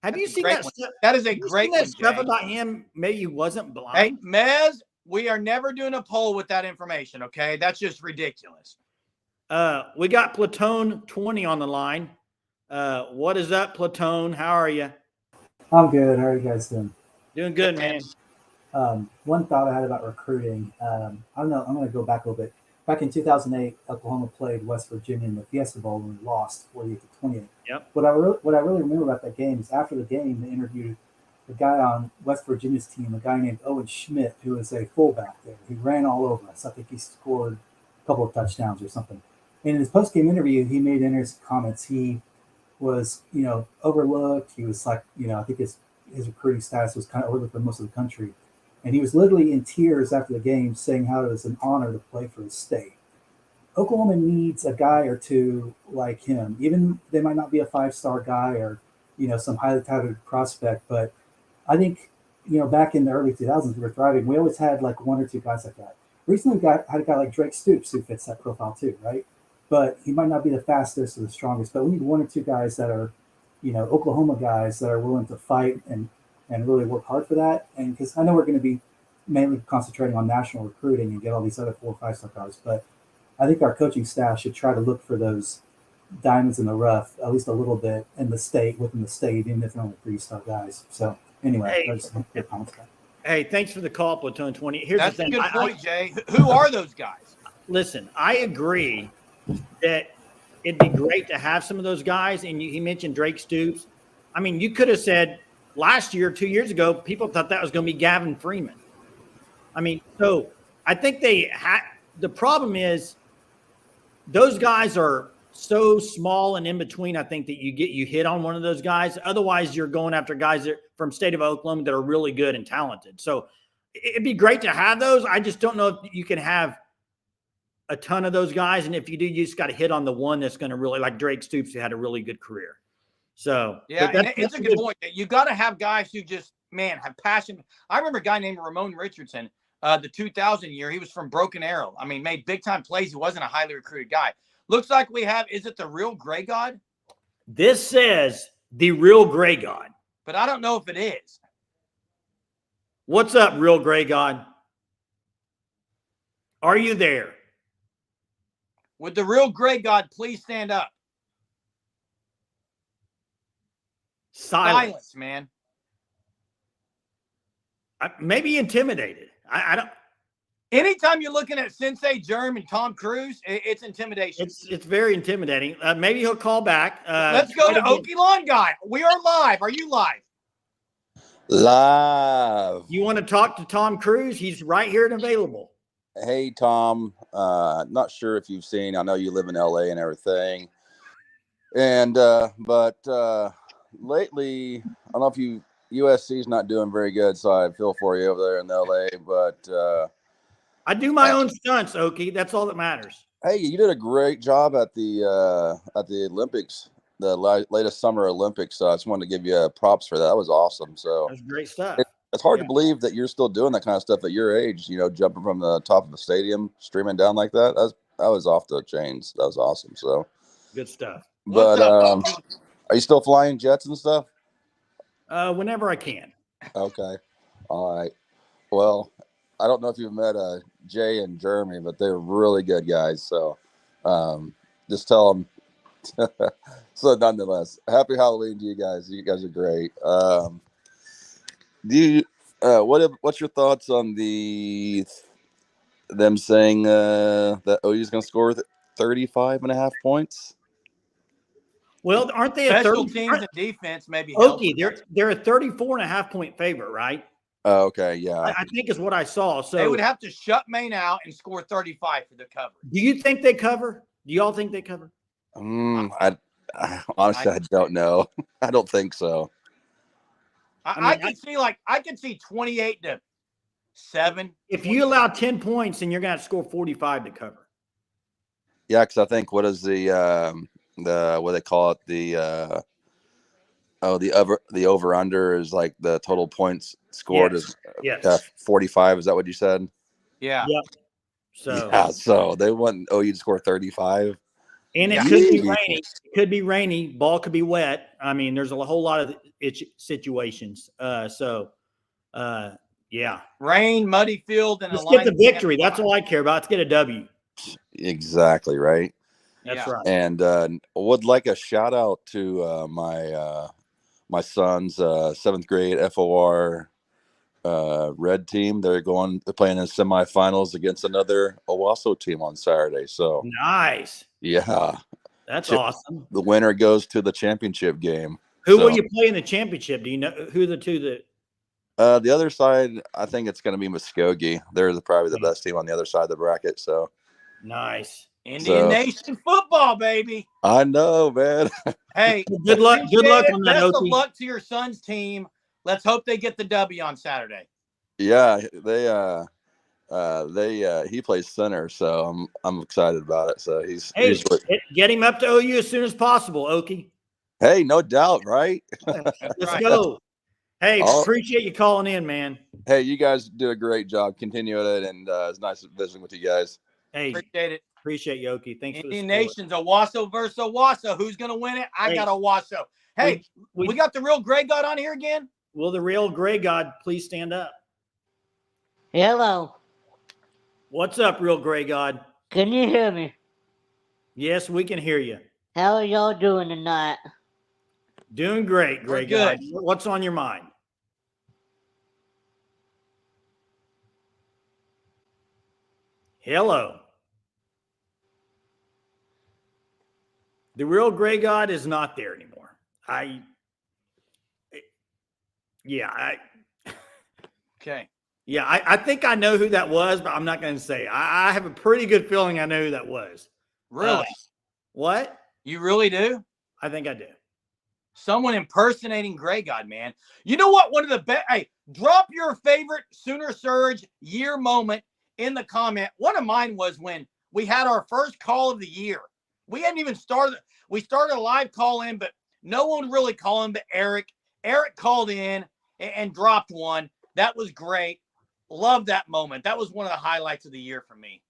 S2: Have you seen that stuff?
S1: That is a great one,
S2: stuff about him. Maybe he wasn't blind.
S1: Hey, Mez, we are never doing a poll with that information, okay? That's just ridiculous.
S2: We got Platoon 20 on the line. What is up, Platoon? How are you?
S7: I'm good. How are you guys doing?
S2: Doing good, man.
S7: One thought I had about recruiting, I don't know, I'm going to go back a little bit. Back in 2008, Oklahoma played West Virginia in the Fiesta Bowl and we lost 48-28.
S2: Yep.
S7: What I really remember about that game is after the game, they interviewed a guy on West Virginia's team, a guy named Owen Schmidt, who was a fullback there. He ran all over us. I think he scored a couple of touchdowns or something. And in his post-game interview, he made interesting comments. He was, overlooked. He was like, I think his recruiting status was kind of overlooked for most of the country. And he was literally in tears after the game saying how it was an honor to play for his state. Oklahoma needs a guy or two like him. Even they might not be a 5-star guy or, some highly touted prospect, but I think, back in the early 2000s, we were thriving. We always had like one or two guys like that. Recently, we had a guy like Drake Stoops who fits that profile too, right? But he might not be the fastest or the strongest, but we need one or two guys that are, Oklahoma guys that are willing to fight and really work hard for that. And because I know we're going to be mainly concentrating on national recruiting and get all these other 4 or 5-star guys, but I think our coaching staff should try to look for those diamonds in the rough, at least a little bit within the state, even if they're only 3-star guys. So anyway,
S2: Hey.
S7: just good comments.
S2: Hey, thanks for the call, Platoon 20. Here's
S1: That's
S2: the
S1: a
S2: thing.
S1: good point, Jay. Who are those guys?
S2: Listen, I agree that it'd be great to have some of those guys. And he mentioned Drake Stoops. I mean, you could have said last year, 2 years ago, people thought that was going to be Gavin Freeman. I mean, so I think the problem is those guys are so small and in between. I think that you hit on one of those guys. Otherwise, you're going after guys that from state of Oklahoma that are really good and talented. So it'd be great to have those. I just don't know if you can have a ton of those guys. And if you do, you just got to hit on the one that's going to really, like Drake Stoops, who had a really good career. So
S1: yeah, it's a good point. You got to have guys who just, have passion. I remember a guy named Ramon Richardson, the 2000 year. He was from Broken Arrow. I mean, made big time plays. He wasn't a highly recruited guy. Looks like we have, is it the real Gray God?
S2: This says the real Gray God.
S1: But I don't know if it is.
S2: What's up, real Gray God? Are you there?
S1: Would the real Gray God please stand up? Silence, man.
S2: Maybe intimidated. I don't.
S1: Anytime you're looking at Sensei Germ and Tom Cruise, it's intimidation.
S2: It's very intimidating. Maybe he'll call back.
S1: Let's go to Okie Lawn Guy. We are live. Are you live?
S8: Live.
S2: You want to talk to Tom Cruise? He's right here and available.
S8: Hey, Tom. Not sure if you've seen, I know you live in LA and everything. And, but lately, I don't know if USC is not doing very good. So I feel for you over there in LA, but,
S2: I do my own stunts, Okie. That's all that matters.
S8: hey, you did a great job at the Olympics, the latest Summer Olympics. So I just wanted to give you props for that. That was awesome. So
S2: that's great stuff.
S8: It's hard to believe that you're still doing that kind of stuff at your age. Jumping from the top of the stadium, streaming down like that. That was off the chains. That was awesome. So
S2: good stuff.
S8: But are you still flying jets and stuff?
S2: Whenever I can.
S8: Okay. All right. Well, I don't know if you've met Jay and Jeremy, but they're really good guys. So just tell them. So nonetheless, happy Halloween to you guys. You guys are great. What's your thoughts on them saying that OU's going to score 35.5 points?
S2: Well, aren't they
S1: special teams and defense? Maybe.
S2: Okay, they're a 34.5 point favorite, right?
S8: Okay, yeah.
S2: I think is what I saw. So
S1: they would have to shut Maine out and score 35 for the cover.
S2: Do you think they cover? Do y'all think they cover?
S8: I honestly, I don't know. I don't think so.
S1: I could see 28-7.
S2: If you allow 10 points, then you're going to score 45 to cover.
S8: Yeah, because I think what is the what they call it, the over under is like the total points scored is 45. Is that what you said?
S1: Yeah.
S2: Yep.
S8: So they want OU to score 35.
S2: And it could be rainy. It could be rainy. Ball could be wet. I mean, there's a whole lot of situations. Yeah.
S1: Rain, muddy field, and
S2: let's get the victory. That's all I care about. Let's get a W.
S8: Exactly right.
S2: That's right.
S8: And would like a shout out to my son's 7th grade FOR red team. They're playing in semifinals against another Owasso team on Saturday. So
S2: nice.
S8: Yeah,
S2: that's awesome.
S8: The winner goes to the championship game.
S2: Who will you play in the championship? Do you know who the two that?
S8: The other side, I think it's going to be Muskogee. They're probably the best team on the other side of the bracket. So
S2: nice.
S1: Indian Nation football, baby.
S8: I know, man.
S1: Hey,
S2: good luck. Good luck on that.
S1: Best of luck to your son's team. Let's hope they get the W on Saturday.
S8: Yeah, he plays center, so I'm excited about it. So he's
S2: get him up to OU as soon as possible, Okie.
S8: Hey, no doubt, right?
S2: Let's go. Hey, appreciate you calling in, man.
S8: Hey, you guys do a great job. Continue it, and it's nice visiting with you guys.
S2: Hey,
S1: appreciate it.
S2: Appreciate you, Okie. Thanks
S1: Indian
S2: for the
S1: Nations, Owasso versus Owasso. Who's going to win it? I got Owasso. Hey, we got the real Gray God on here again?
S2: Will the real Gray God please stand up?
S9: Hello.
S2: What's up, real Gray God?
S9: Can you hear me?
S2: Yes, we can hear you.
S9: How are y'all doing tonight?
S2: Doing great, Gray God. What's on your mind? Hello. The real Gray God is not there anymore.
S1: Okay.
S2: Yeah, I think I know who that was, but I'm not going to say. I have a pretty good feeling I know who that was.
S1: Really?
S2: What?
S1: You really do?
S2: I think I do.
S1: Someone impersonating Gray God, man. You know what? One of the best. Hey, drop your favorite Sooner Surge year moment in the comment. One of mine was when we had our first call of the year. We hadn't even started. We started a live call in, but no one really called in but Eric. Eric called in and dropped one. That was great. Love that moment. That was one of the highlights of the year for me.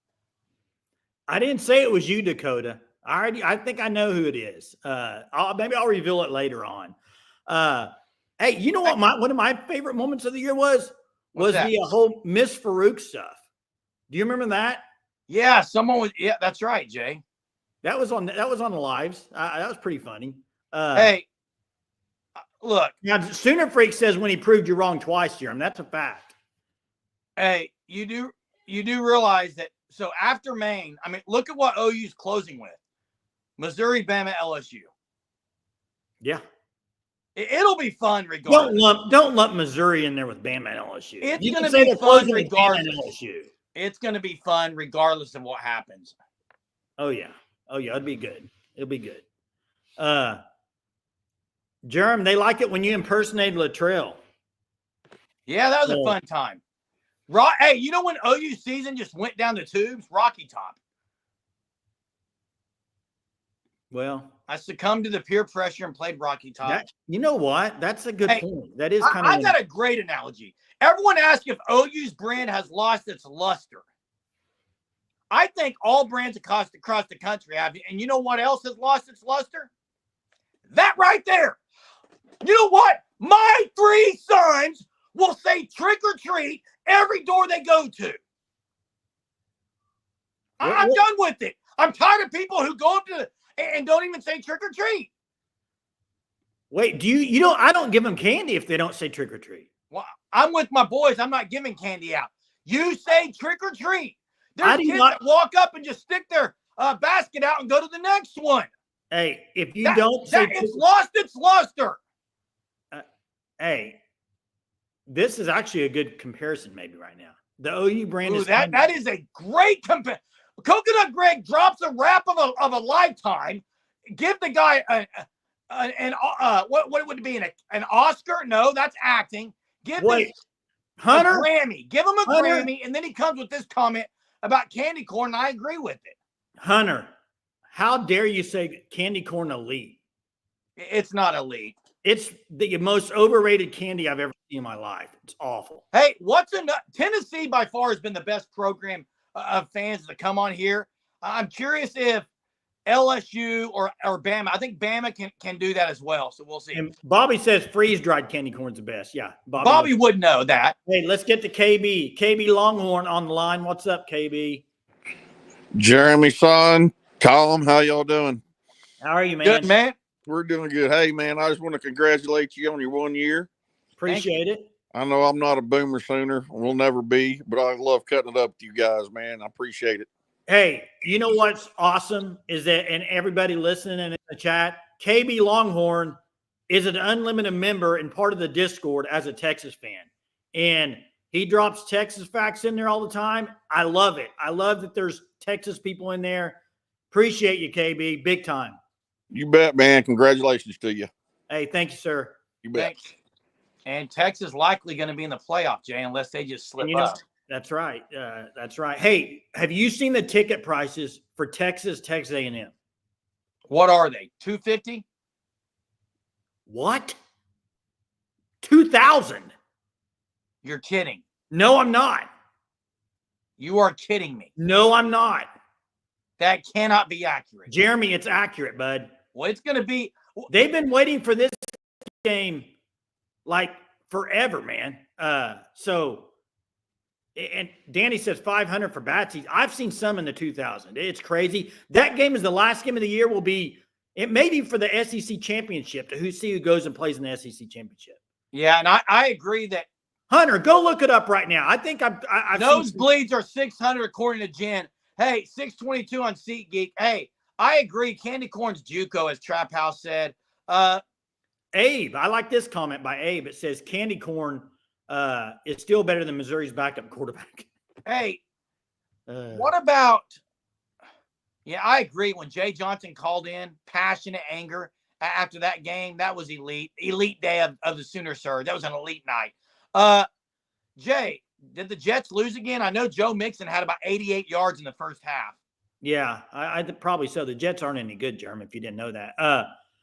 S2: I didn't say it was you, Dakota. I think I know who it is. Maybe I'll reveal it later on. Hey, you know what? One of my favorite moments of the year was the whole Miss Farouk stuff. Do you remember that?
S1: Yeah, someone was. Yeah, that's right, Jay.
S2: That was on the lives. That was pretty funny.
S1: Hey, look.
S2: Now, Sooner Freak says when he proved you wrong twice, Jeremy. That's a fact.
S1: Hey, you do realize that. So after Maine, I mean, look at what OU's closing with: Missouri, Bama, LSU.
S2: Yeah,
S1: it'll be fun regardless.
S2: Don't lump Missouri in there with Bama and LSU.
S1: It's going to be fun regardless. It's going to be fun regardless of what happens.
S2: Oh yeah, it'll be good. It'll be good. Jerem, they like it when you impersonate Latrell.
S1: Yeah, that was a fun time. Hey, you know when OU season just went down the tubes? Rocky Top.
S2: Well,
S1: I succumbed to the peer pressure and played Rocky Top.
S2: You know what? That's a good point. That is kind of.
S1: I got a great analogy. Everyone asks if OU's brand has lost its luster. I think all brands across the country have. And you know what else has lost its luster? That right there. You know what? My 3 sons will say trick or treat every door they go to. I'm done with it. I'm tired of people who go up to and don't even say trick or treat.
S2: Wait, you don't? I don't give them candy if they don't say trick or treat.
S1: Well, I'm with my boys. I'm not giving candy out. You say trick or treat. There's kids that walk up and just stick their basket out and go to the next one.
S2: Hey, if you don't say
S1: it's lost its luster.
S2: Hey, this is actually a good comparison maybe right now. The OU brand is
S1: that is a great comparison. Coconut Greg drops a rap of a lifetime. Give the guy what would it be, an Oscar? No, that's acting. Give
S2: Hunter
S1: a Grammy. Give him a Grammy, and then he comes with this comment about candy corn, and I agree with it.
S2: Hunter, how dare you say candy corn elite?
S1: It's not elite.
S2: It's the most overrated candy I've ever seen in my life. It's awful.
S1: Hey, Tennessee by far has been the best program of fans that come on here. I'm curious if LSU or Bama. I think Bama can do that as well. So we'll see.
S2: And Bobby says freeze-dried candy corn's the best. Yeah,
S1: Bobby would know that.
S2: Hey, let's get to KB. KB Longhorn on the line. What's up, KB?
S10: Jeremy, son, Colin, how y'all doing?
S2: How are you, man?
S1: Good, man.
S10: We're doing good. Hey, man, I just want to congratulate you on your 1 year.
S2: Appreciate it.
S10: I know I'm not a boomer sooner. We'll never be, but I love cutting it up with you guys, man. I appreciate it.
S2: Hey, you know what's awesome is that, and everybody listening in the chat, KB Longhorn is an unlimited member and part of the Discord as a Texas fan. And he drops Texas facts in there all the time. I love it. I love that there's Texas people in there. Appreciate you, KB. Big time.
S10: You bet, man. Congratulations to you.
S2: Hey, thank you, sir.
S10: You bet.
S1: Thanks. And Texas likely going to be in the playoff, Jay, unless they just slip up.
S2: That's right. That's right. Hey, have you seen the ticket prices for Texas A&M?
S1: What are they? $250?
S2: What? 2,000?
S1: You're kidding.
S2: No, I'm not.
S1: You are kidding me.
S2: No, I'm not.
S1: That cannot be accurate.
S2: Jeremy, it's accurate, bud.
S1: Well, it's going to be.
S2: They've been waiting for this game like forever, man. And Danny says 500 for Batsy. I've seen some in the 2,000. It's crazy. That game is the last game of the year. It may be for the SEC championship to see who goes and plays in the SEC championship.
S1: Yeah, and I agree that.
S2: Hunter, go look it up right now. I think I've
S1: nosebleeds are 600 according to Jen. Hey, 622 on SeatGeek. Hey, I agree. Candy corn's JUCO, as Trap House said.
S2: Abe, I like this comment by Abe. It says candy corn is still better than Missouri's backup quarterback.
S1: Hey, what about? Yeah, I agree. When Jay Johnson called in, passionate anger after that game, that was elite. Elite day of the Sooner Surge. That was an elite night. Jay, did the Jets lose again? I know Joe Mixon had about 88 yards in the first half.
S2: Yeah, I probably so. The Jets aren't any good, Jeremy, if you didn't know that.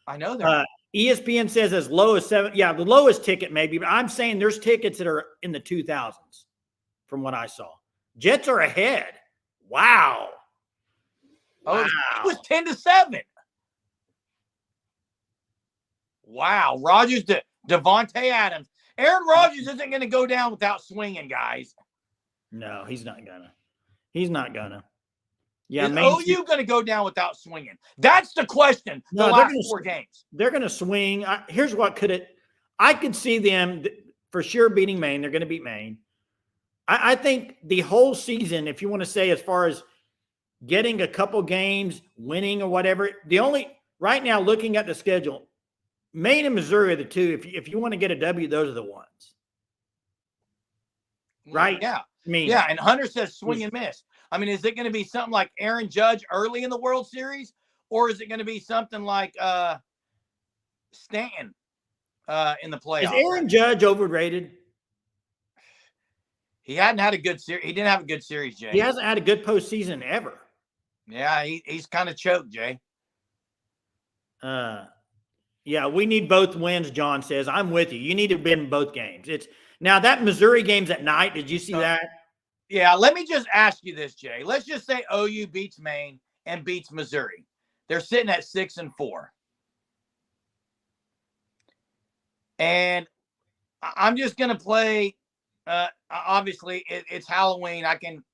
S1: I know that.
S2: ESPN says as low as 7. Yeah, the lowest ticket maybe, but I'm saying there's tickets that are in the 2,000s from what I saw. Jets are ahead. Wow.
S1: Oh, wow. It was 10-7. Wow. Rodgers to Devontae Adams. Aaron Rodgers isn't going to go down without swinging, guys.
S2: No, he's not gonna. He's not gonna. Yeah,
S1: is OU going to go down without swinging? That's the question. The last 4 games,
S2: they're going to swing. Here's what I could see them for sure beating Maine. They're going to beat Maine. I think the whole season, if you want to say as far as getting a couple games, winning or whatever, right now looking at the schedule, Maine and Missouri are the two. If you want to get a W, those are the ones. Right?
S1: Yeah.
S2: I mean,
S1: yeah. And Hunter says swing and miss. I mean, is it going to be something like Aaron Judge early in the World Series, or is it going to be something like Stanton in the playoffs?
S2: Is Aaron Judge overrated?
S1: He hadn't had a good series. He didn't have a good series, Jay.
S2: He hasn't had a good postseason ever.
S1: Yeah, he's kind of choked, Jay.
S2: Yeah, we need both wins, John says. I'm with you. You need to win both games. Now that Missouri game's at night. Did you see that?
S1: Yeah, let me just ask you this, Jay. Let's just say OU beats Maine and beats Missouri. They're sitting at 6-4. And I'm just going to play, obviously, it's Halloween. I can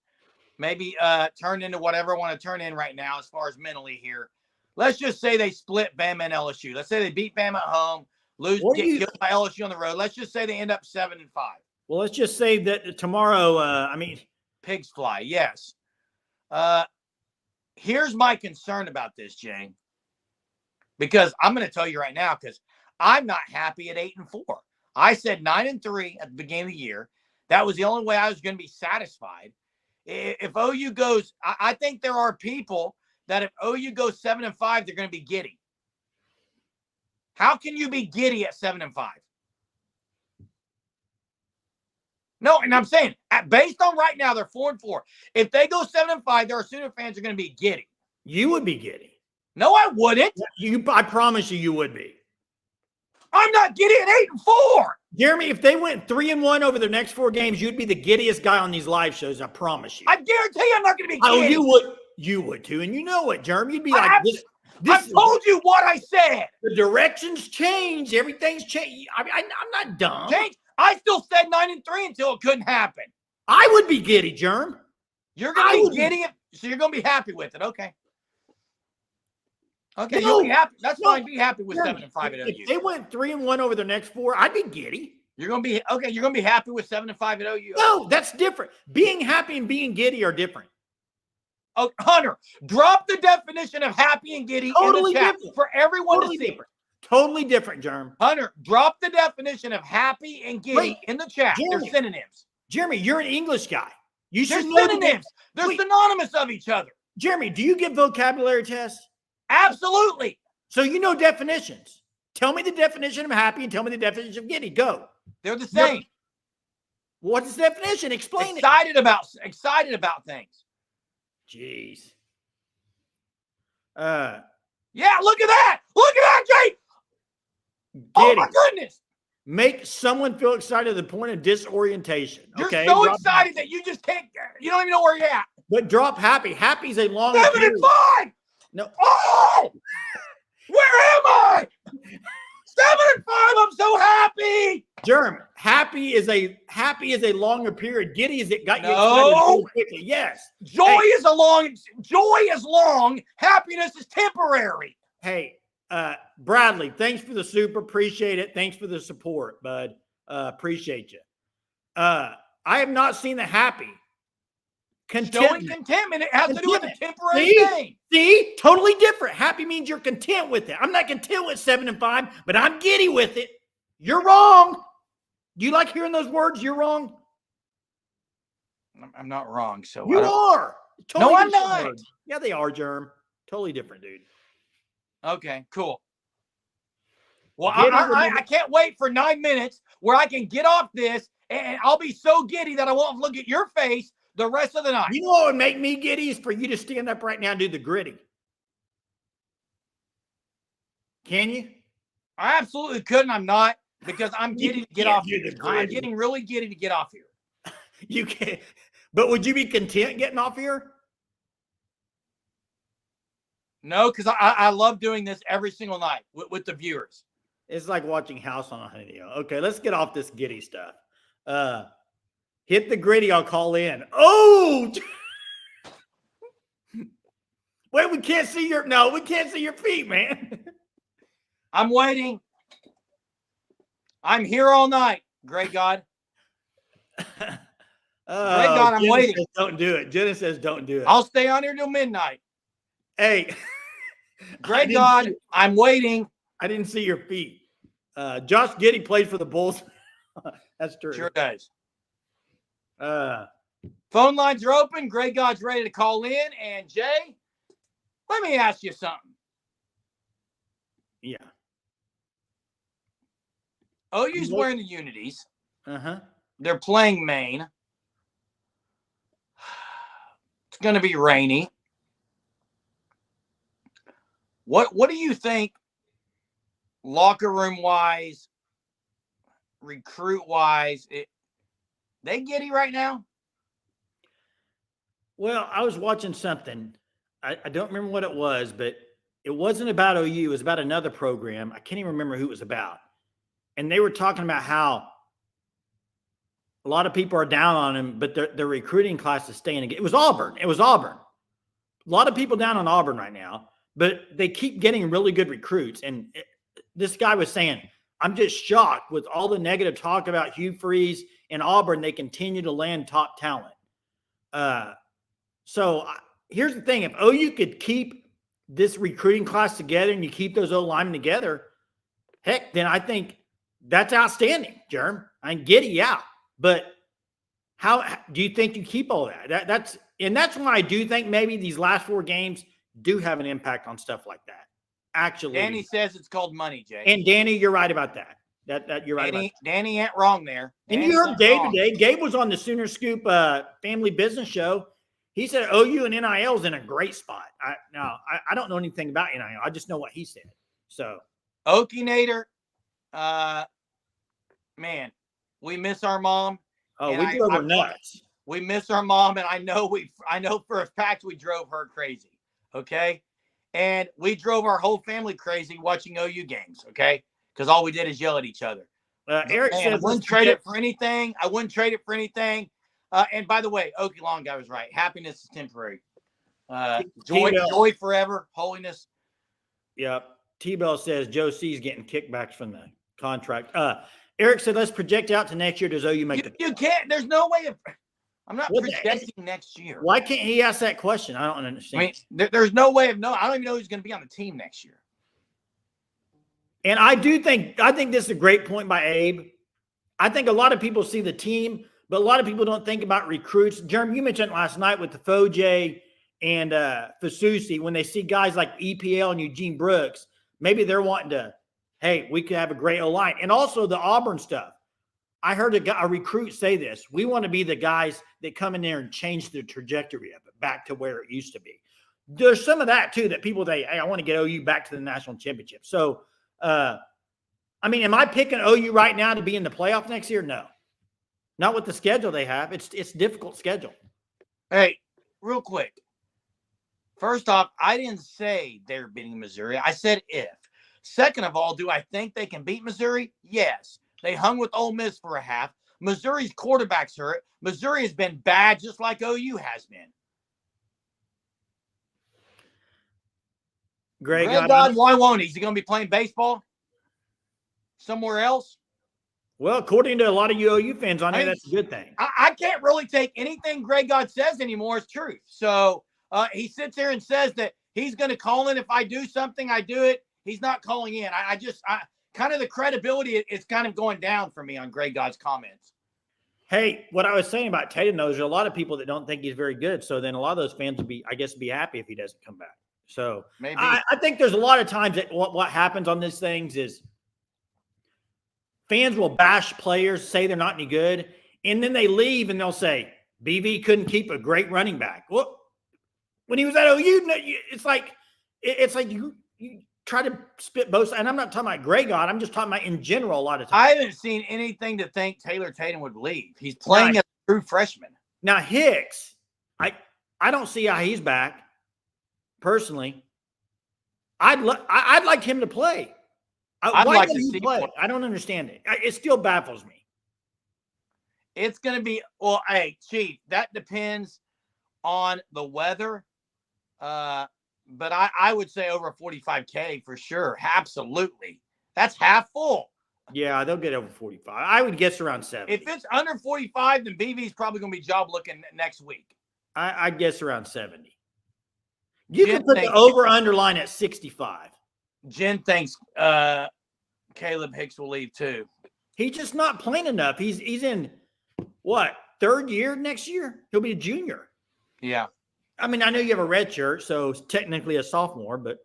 S1: maybe turn into whatever I want to turn in right now as far as mentally here. Let's just say they split Bama and LSU. Let's say they beat Bama at home, get killed by LSU on the road. Let's just say they end up 7-5.
S2: Well, let's just say that tomorrow,
S1: pigs fly. Yes. Here's my concern about this, Jay, because I'm going to tell you right now, because I'm not happy at 8-4. I said 9-3 at the beginning of the year. That was the only way I was going to be satisfied. If OU goes, I think there are people that if OU goes 7-5, they're going to be giddy. How can you be giddy at 7-5? No, and I'm saying, based on right now, they're 4-4. If they go 7-5, there are Sooner fans are going to be giddy.
S2: You would be giddy.
S1: No, I wouldn't.
S2: I promise you would be.
S1: I'm not giddy at 8-4.
S2: Jeremy, if they went 3-1 over their next 4 games, you'd be the giddiest guy on these live shows. I promise you.
S1: I guarantee you I'm not going to be giddy.
S2: Oh, you would too, and you know it, Jeremy. You'd be like,
S1: I told you what I said.
S2: The directions change. Everything's changed. I'm not dumb.
S1: I still said 9-3 until it couldn't happen.
S2: I would be giddy, Germ.
S1: You're going to be giddy, so you're going to be happy with it. Okay. Okay, you'll be happy. That's fine. Be happy with 7-5 at OU.
S2: If they went 3-1 over their next 4, I'd be giddy.
S1: You're gonna be okay. You're gonna be happy with 7-5 at OU.
S2: No, that's different. Being happy and being giddy are different.
S1: Oh, Hunter, drop the definition of happy and giddy in the chat for everyone to see.
S2: Totally different, Germ.
S1: Hunter, drop the definition of happy and giddy in the chat. They're synonyms.
S2: Jeremy, you're an English guy. You
S1: They're
S2: should know
S1: synonyms. They're synonymous of each other.
S2: Jeremy, do you give vocabulary tests?
S1: Absolutely.
S2: So you know definitions. Tell me the definition of happy and tell me the definition of giddy. Go.
S1: They're the same.
S2: What's the definition? Explain
S1: excited about things.
S2: Jeez.
S1: Yeah, look at that. Look at that, Jake. Oh my goodness.
S2: Make someone feel excited to the point of disorientation.
S1: You're so excited that you just can't, you don't even know where you're at.
S2: But drop happy. Happy is a long
S1: 7-5.
S2: No.
S1: Oh, where am I? 7-5. I'm so happy.
S2: Germ, happy is a longer period. Giddy is it got you excited quickly. Yes.
S1: Joy is long. Happiness is temporary.
S2: Hey, Bradley, thanks for the super. Appreciate it. Thanks for the support, bud. Appreciate you. I have not seen the happy.
S1: Showing contentment. It has to do with a temporary thing.
S2: See? Totally different. Happy means you're content with it. I'm not content with 7-5, but I'm giddy with it. You're wrong. Do you like hearing those words? You're wrong.
S1: I'm not wrong. So
S2: you are.
S1: Totally no, I'm not.
S2: Words. Yeah, they are, Germ. Totally different, dude.
S1: Okay, cool. Well, I can't wait for 9 minutes where I can get off this and I'll be so giddy that I won't look at your face the rest of the night.
S2: You know what would make me giddy is for you to stand up right now and do the gritty. Can you?
S1: I absolutely couldn't. I'm not because I'm giddy to get off here. I'm getting really giddy to get off here.
S2: You can't. But would you be content getting off here?
S1: No, because I love doing this every single night with the viewers.
S2: It's like watching House on a Honeydew. Okay, let's get off this giddy stuff. Hit the gritty, I'll call in. Oh! Wait, we can't see your feet, man.
S1: I'm waiting. I'm here all night. Great God. Great God, I'm waiting.
S2: Says, don't do it. Jenna says don't do it.
S1: I'll stay on here till midnight.
S2: Hey.
S1: Great God, I'm waiting.
S2: I didn't see your feet. Josh Giddey played for the Bulls. That's true.
S1: Sure does. Phone lines are open. Great God's ready to call in. And Jay, let me ask you something.
S2: Yeah.
S1: OU's wearing the Unities.
S2: Uh-huh.
S1: They're playing Maine. It's going to be rainy. What do you think, locker room wise, recruit wise? They giddy right now?
S2: Well, I was watching something. I don't remember what it was, but it wasn't about OU. It was about another program. I can't even remember who it was about. And they were talking about how a lot of people are down on him, but their recruiting class is staying. It was Auburn. A lot of people down on Auburn right now. But they keep getting really good recruits. And this guy was saying, I'm just shocked with all the negative talk about Hugh Freeze and Auburn. They continue to land top talent. So here's the thing. If OU could keep this recruiting class together and you keep those O-linemen together, heck, then I think that's outstanding, Germ. I'm giddy, yeah. But how do you think you keep all that? That's why I do think maybe these last 4 games do have an impact on stuff like that. Actually,
S1: Danny says it's called money, Jay.
S2: And Danny, you're right about that. That you're right about that.
S1: Danny ain't wrong there.
S2: And you heard Gabe today. Gabe was on the Sooner Scoop Family Business Show. He said OU and NIL is in a great spot. I don't know anything about NIL. I just know what he said. So
S1: Okie Nader, man, we miss our mom.
S2: Oh, we drove her nuts.
S1: We miss our mom, and I know for a fact we drove her crazy. Okay. And we drove our whole family crazy watching OU games. Okay. Because all we did is yell at each other.
S2: Eric says,
S1: I wouldn't trade it for anything. And by the way, Okie Long guy was right. Happiness is temporary. Joy forever. Holiness.
S2: Yep. T-Bell says Joe C's getting kickbacks from the contract. Eric said, let's project out to next year. Does OU make the
S1: You can't. There's no way of. I'm not
S2: What the-
S1: projecting next year.
S2: Why can't he ask that question? I don't
S1: I
S2: understand.
S1: mean, there's no way of knowing. I don't even know who's going to be on the team next year.
S2: And I think this is a great point by Abe. I think a lot of people see the team, but a lot of people don't think about recruits. Jeremy, you mentioned last night with the Foj and Fasusi, when they see guys like EPL and Eugene Brooks, maybe they're wanting to, hey, we could have a great O-line. And also the Auburn stuff. I heard a recruit say this. We want to be the guys that come in there and change the trajectory of it back to where it used to be. There's some of that, too, that people say, hey, I want to get OU back to the national championship. So, I mean, am I picking OU right now to be in the playoff next year? No. Not with the schedule they have. It's a difficult schedule.
S1: Hey, real quick. First off, I didn't say they're beating Missouri. I said if. Second of all, do I think they can beat Missouri? Yes. They hung with Ole Miss for a half. Missouri's quarterback's hurt. Missouri has been bad just like OU has been.
S2: Greg
S1: God, why won't he? Is he going to be playing baseball somewhere else?
S2: Well, according to a lot of you OU fans on here, that's a good thing.
S1: I can't really take anything Greg God says anymore as truth. So he sits there and says that he's going to call in. If I do something, I do it. He's not calling in. I kind of the credibility is kind of going down for me on Greg God's comments.
S2: Hey, what I was saying about Tatum, though, there's a lot of people that don't think he's very good. So then a lot of those fans would be happy if he doesn't come back. So
S1: maybe
S2: I think there's a lot of times that what happens on these things is fans will bash players, say they're not any good, and then they leave and they'll say, BV couldn't keep a great running back. Well, when he was at OU, it's like you try to spit both sides. And I'm not talking about Greg God. I'm just talking about in general a lot of times.
S1: I haven't seen anything to think Taylor Tatum would leave. He's playing as a true freshman.
S2: Now, Hicks, I don't see how he's back. Personally, I'd like him to play.
S1: I'd
S2: why
S1: like
S2: did
S1: to
S2: he
S1: see
S2: play?
S1: more.
S2: I don't understand it. It still baffles me.
S1: It's going to be, well, hey, Chief, that depends on the weather. But I would say over 45K for sure. Absolutely. That's half full.
S2: Yeah, they'll get over 45. I would guess around 70.
S1: If it's under 45, then BV's probably going to be job looking next week.
S2: I'd guess around 70. You
S1: Jen
S2: can put the over-under line at 65.
S1: Jen thinks Caleb Hicks will leave too.
S2: He's just not playing enough. He's in, what, third year next year? He'll be a junior.
S1: Yeah.
S2: I mean, I know you have a red shirt, so it's technically a sophomore, but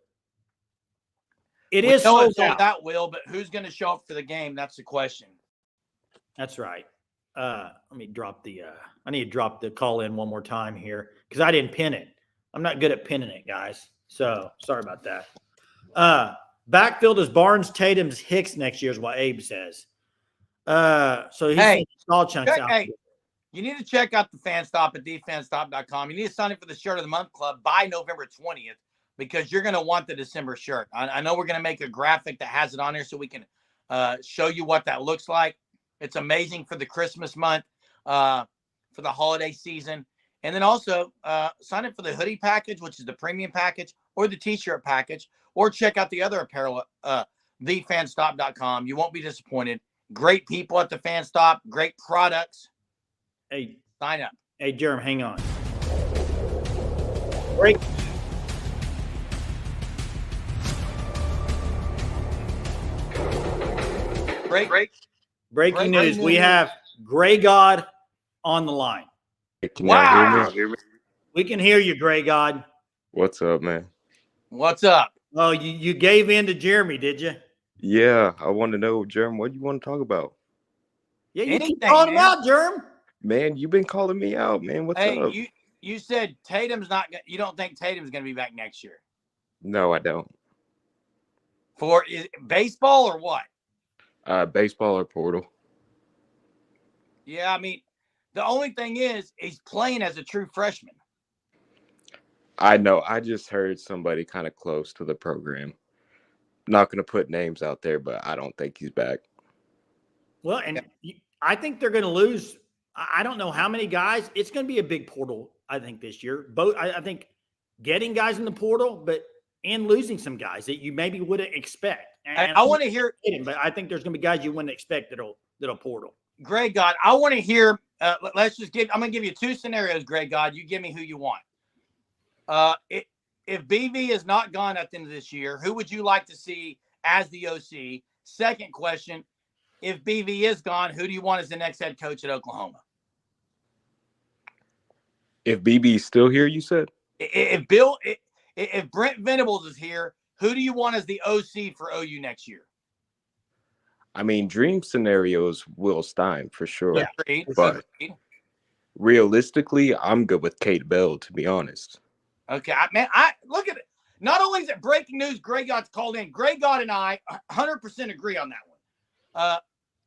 S2: it
S1: We
S2: is
S1: know
S2: sold
S1: it's sold
S2: out.
S1: out, Will, but who's going to show up for the game? That's the question.
S2: That's right. Let me drop I need to drop the call in one more time here because I didn't pin it. I'm not good at pinning it, guys. So sorry about that. Backfield is Barnes, Tatum's, Hicks next year is what Abe says. So he's small chunks out.
S1: Hey, you need to check out the fan stop at thefanstop.com. You need to sign up for the Shirt of the Month Club by November 20th because you're going to want the December shirt. I know we're going to make a graphic that has it on there so we can show you what that looks like. It's amazing for the Christmas month, for the holiday season. And then also sign up for the hoodie package, which is the premium package, or the t-shirt package, or check out the other apparel, thefanstop.com. You won't be disappointed. Great people at the Fan Stop, great products.
S2: Hey,
S1: sign up.
S2: Hey, Jerem, hang on. Break. Breaking news. We have Gray God on the line.
S11: Can y'all hear me?
S2: We can hear you, Gray God.
S11: What's up, man?
S1: What's up?
S2: Oh, you gave in to Jeremy, did you?
S11: Yeah, I want to know, Jerem, what do you want to talk about?
S2: Yeah, you keep calling him out, Jerem.
S11: Man, you've been calling me out, man. What's up?
S1: You said Tatum's not. You don't think Tatum's going to be back next year?
S11: No, I don't.
S1: For baseball or what?
S11: Baseball or portal.
S1: Yeah, I mean, the only thing is he's playing as a true freshman.
S11: I know. I just heard somebody kind of close to the program. Not going to put names out there, but I don't think he's back.
S2: Well, and I think they're going to lose. I don't know how many guys. It's going to be a big portal, I think, this year. Both, I think getting guys in the portal, and losing some guys that you maybe wouldn't expect. And
S1: I want to hear
S2: him, but I think there's going to be guys you wouldn't expect that'll that'll portal.
S1: Greg God, I want to hear. I'm going to give you two scenarios, Greg God. You give me who you want. If BV is not gone at the end of this year, who would you like to see as the OC? Second question, if BV is gone, who do you want as the next head coach at Oklahoma?
S11: If BB is still here, you said?
S1: If Brent Venables is here, who do you want as the OC for OU next year?
S11: I mean, dream scenarios, Will Stein for sure.
S1: Yeah. Agreed.
S11: But realistically, I'm good with Kate Bell, to be honest.
S1: Okay, I look at it. Not only is it breaking news, Greg Gott's called in. Greg Gott and I 100% agree on that one.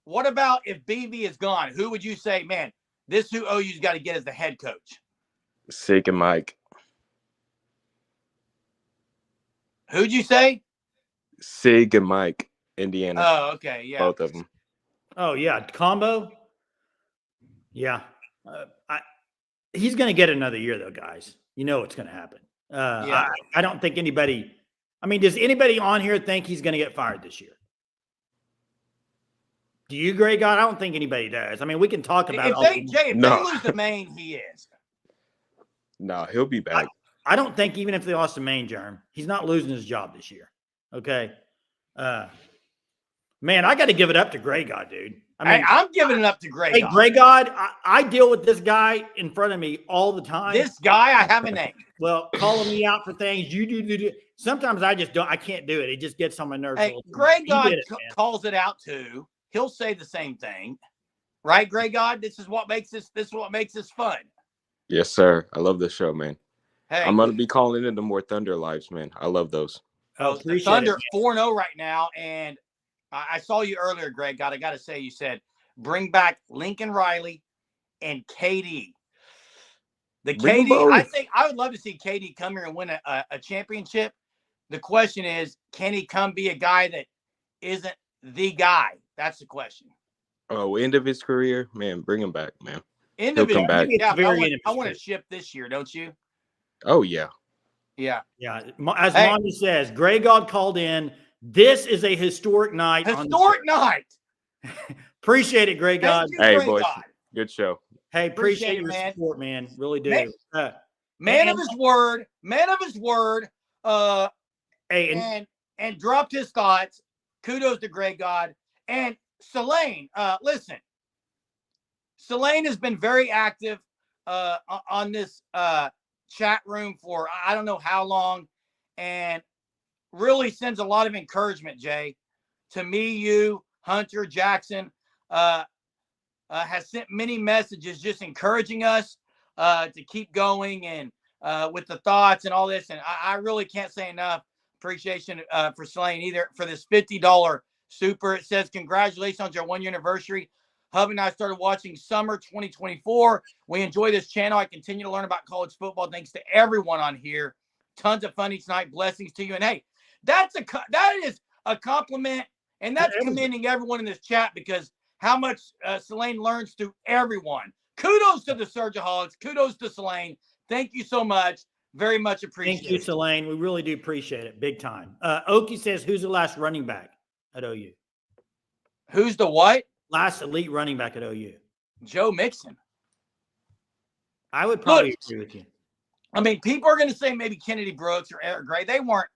S1: What about if BV is gone? Who would you say, man, this who OU's got to get as the head coach?
S11: Sig and Mike.
S1: Who'd you say?
S11: Sig and Mike, Indiana.
S1: Oh, okay, yeah.
S11: Both of them.
S2: Oh, yeah, combo. Yeah. He's going to get another year, though, guys. You know what's going to happen.
S1: Yeah.
S2: I don't think anybody – I mean, does anybody on here think he's going to get fired this year? Do you, Greg God? I don't think anybody does. I mean, we can talk about
S1: if they lose to Maine, he is.
S11: No, he'll be back.
S2: I don't think even if they lost to Maine, Jerm, he's not losing his job this year. Okay. Man, I got to give it up to Greg God, dude. I mean,
S1: I'm giving it up to Greg.
S2: Hey, Greg God, I deal with this guy in front of me all the time.
S1: This guy, I have a name.
S2: Well, calling me out for things you do. Sometimes I just don't. I can't do it. It just gets on my nerves.
S1: Hey, Greg God calls it out too. He'll say the same thing, right, Greg God? This is what makes this. This is what makes this fun.
S11: Yes, sir. I love the show, man.
S1: Hey,
S11: I'm gonna be calling into more Thunder lives, man. I love those.
S1: Oh, the Thunder 4-0 right now, and I saw you earlier, Greg God. I got to say, you said bring back Lincoln Riley and KD. The KD, I think I would love to see KD come here and win a championship. The question is, can he come be a guy that isn't the guy? That's the question.
S11: Oh, end of his career, man. Bring him back, man.
S1: End of his
S11: career.
S1: Yeah, I want to ship this year, don't you?
S11: Oh yeah.
S1: Yeah.
S2: Yeah. As Monty says, Greg God called in. This is a historic night.
S1: Historic night.
S2: Appreciate it, Greg God.
S11: Hey, boys. Good show.
S2: Hey, appreciate your support, man. Really do.
S1: Man of his word. Man of his word.
S2: Hey,
S1: and dropped his thoughts. Kudos to Greg God. And Selene, listen. Selene has been very active on this chat room for I don't know how long, and really sends a lot of encouragement, Jay, to me, you, Hunter, Jackson. Has sent many messages just encouraging us to keep going and with the thoughts and all this. And I really can't say enough appreciation for Selene either for this $50 super. It says, congratulations on your 1-year anniversary. Hub and I started watching summer 2024. We enjoy this channel. I continue to learn about college football. Thanks to everyone on here. Tons of funny tonight. Blessings to you. And hey, that is a compliment. And that's commending everyone in this chat because how much Selene learns through everyone. Kudos to the Surgeaholics. Kudos to Selene. Thank you so much. Very much appreciated.
S2: Thank you, Selene. We really do appreciate it. Big time. Okie says, who's the last running back at OU?
S1: Who's the what?
S2: Last elite running back at OU.
S1: Joe Mixon.
S2: I would probably agree with you.
S1: I mean, people are going to say maybe Kennedy Brooks or Eric Gray. They weren't.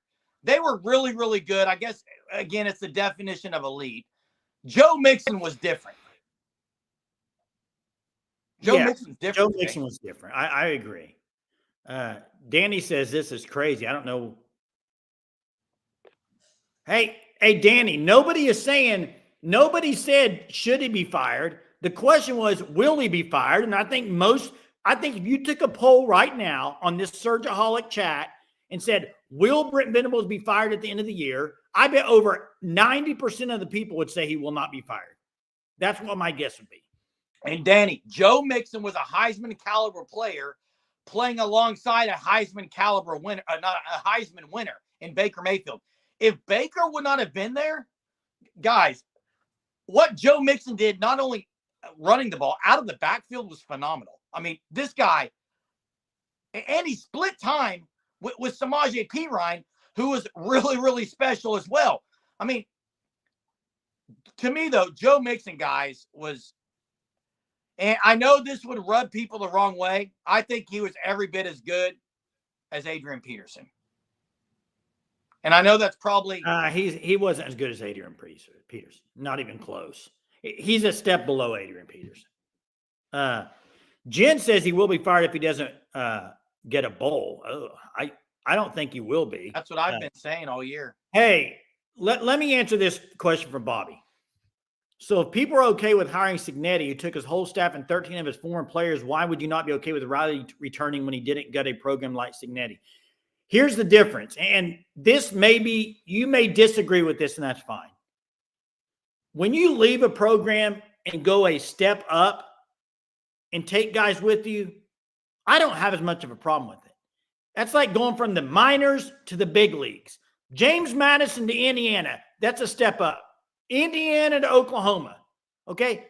S1: They were really, really good. I guess, again, it's the definition of elite. Joe Mixon was different. Joe Mixon
S2: was different. I agree. Danny says this is crazy. I don't know. Hey, Danny, nobody said, should he be fired? The question was, will he be fired? And I think if you took a poll right now on this Surgeaholic chat and said, will Brent Venables be fired at the end of the year? I bet over 90% of the people would say he will not be fired. That's what my guess would be.
S1: And Danny, Joe Mixon was a Heisman caliber player playing alongside a Heisman caliber winner, not a Heisman winner in Baker Mayfield. If Baker would not have been there, guys, what Joe Mixon did, not only running the ball out of the backfield, was phenomenal. I mean, this guy, and he split time with Samaje Perine, who was really, really special as well. I mean, to me, though, Joe Mixon, guys, was, and I know this would rub people the wrong way. I think he was every bit as good as Adrian Peterson. And I know that's probably
S2: he wasn't as good as Adrian Peterson. Not even close. He's a step below Adrian Peterson. Jen says he will be fired if he doesn't get a bowl. Oh, I don't think he will be.
S1: That's what I've been saying all year.
S2: Hey, let me answer this question from Bobby. So if people are okay with hiring Cignetti, who took his whole staff and 13 of his former players, why would you not be okay with Riley returning when he didn't get a program like Cignetti? Here's the difference. And this may be, you may disagree with this, and that's fine. When you leave a program and go a step up and take guys with you, I don't have as much of a problem with it. That's like going from the minors to the big leagues. James Madison to Indiana, that's a step up. Indiana to Oklahoma, okay?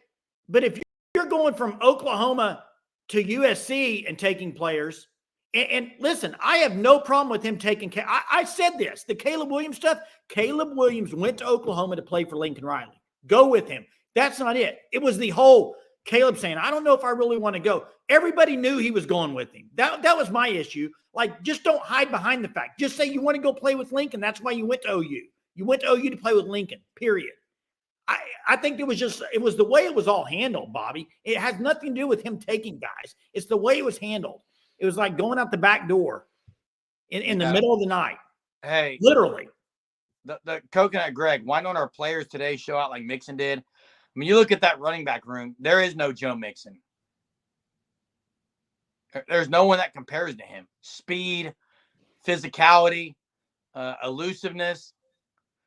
S2: But if you're going from Oklahoma to USC and taking players, and listen, I have no problem with him taking – I said this, the Caleb Williams stuff, Caleb Williams went to Oklahoma to play for Lincoln Riley. Go with him. That's not it. It was the whole Caleb saying, I don't know if I really want to go. Everybody knew he was going with him. That was my issue. Like, just don't hide behind the fact. Just say you want to go play with Lincoln. That's why you went to OU. You went to OU to play with Lincoln, period. I think it was the way it was all handled, Bobby. It has nothing to do with him taking guys. It's the way it was handled. It was like going out the back door in the middle of the night.
S1: Hey,
S2: literally.
S1: The Coconut Greg, why don't our players today show out like Mixon did? I mean, you look at that running back room, there is no Joe Mixon. There's no one that compares to him. Speed, physicality, elusiveness.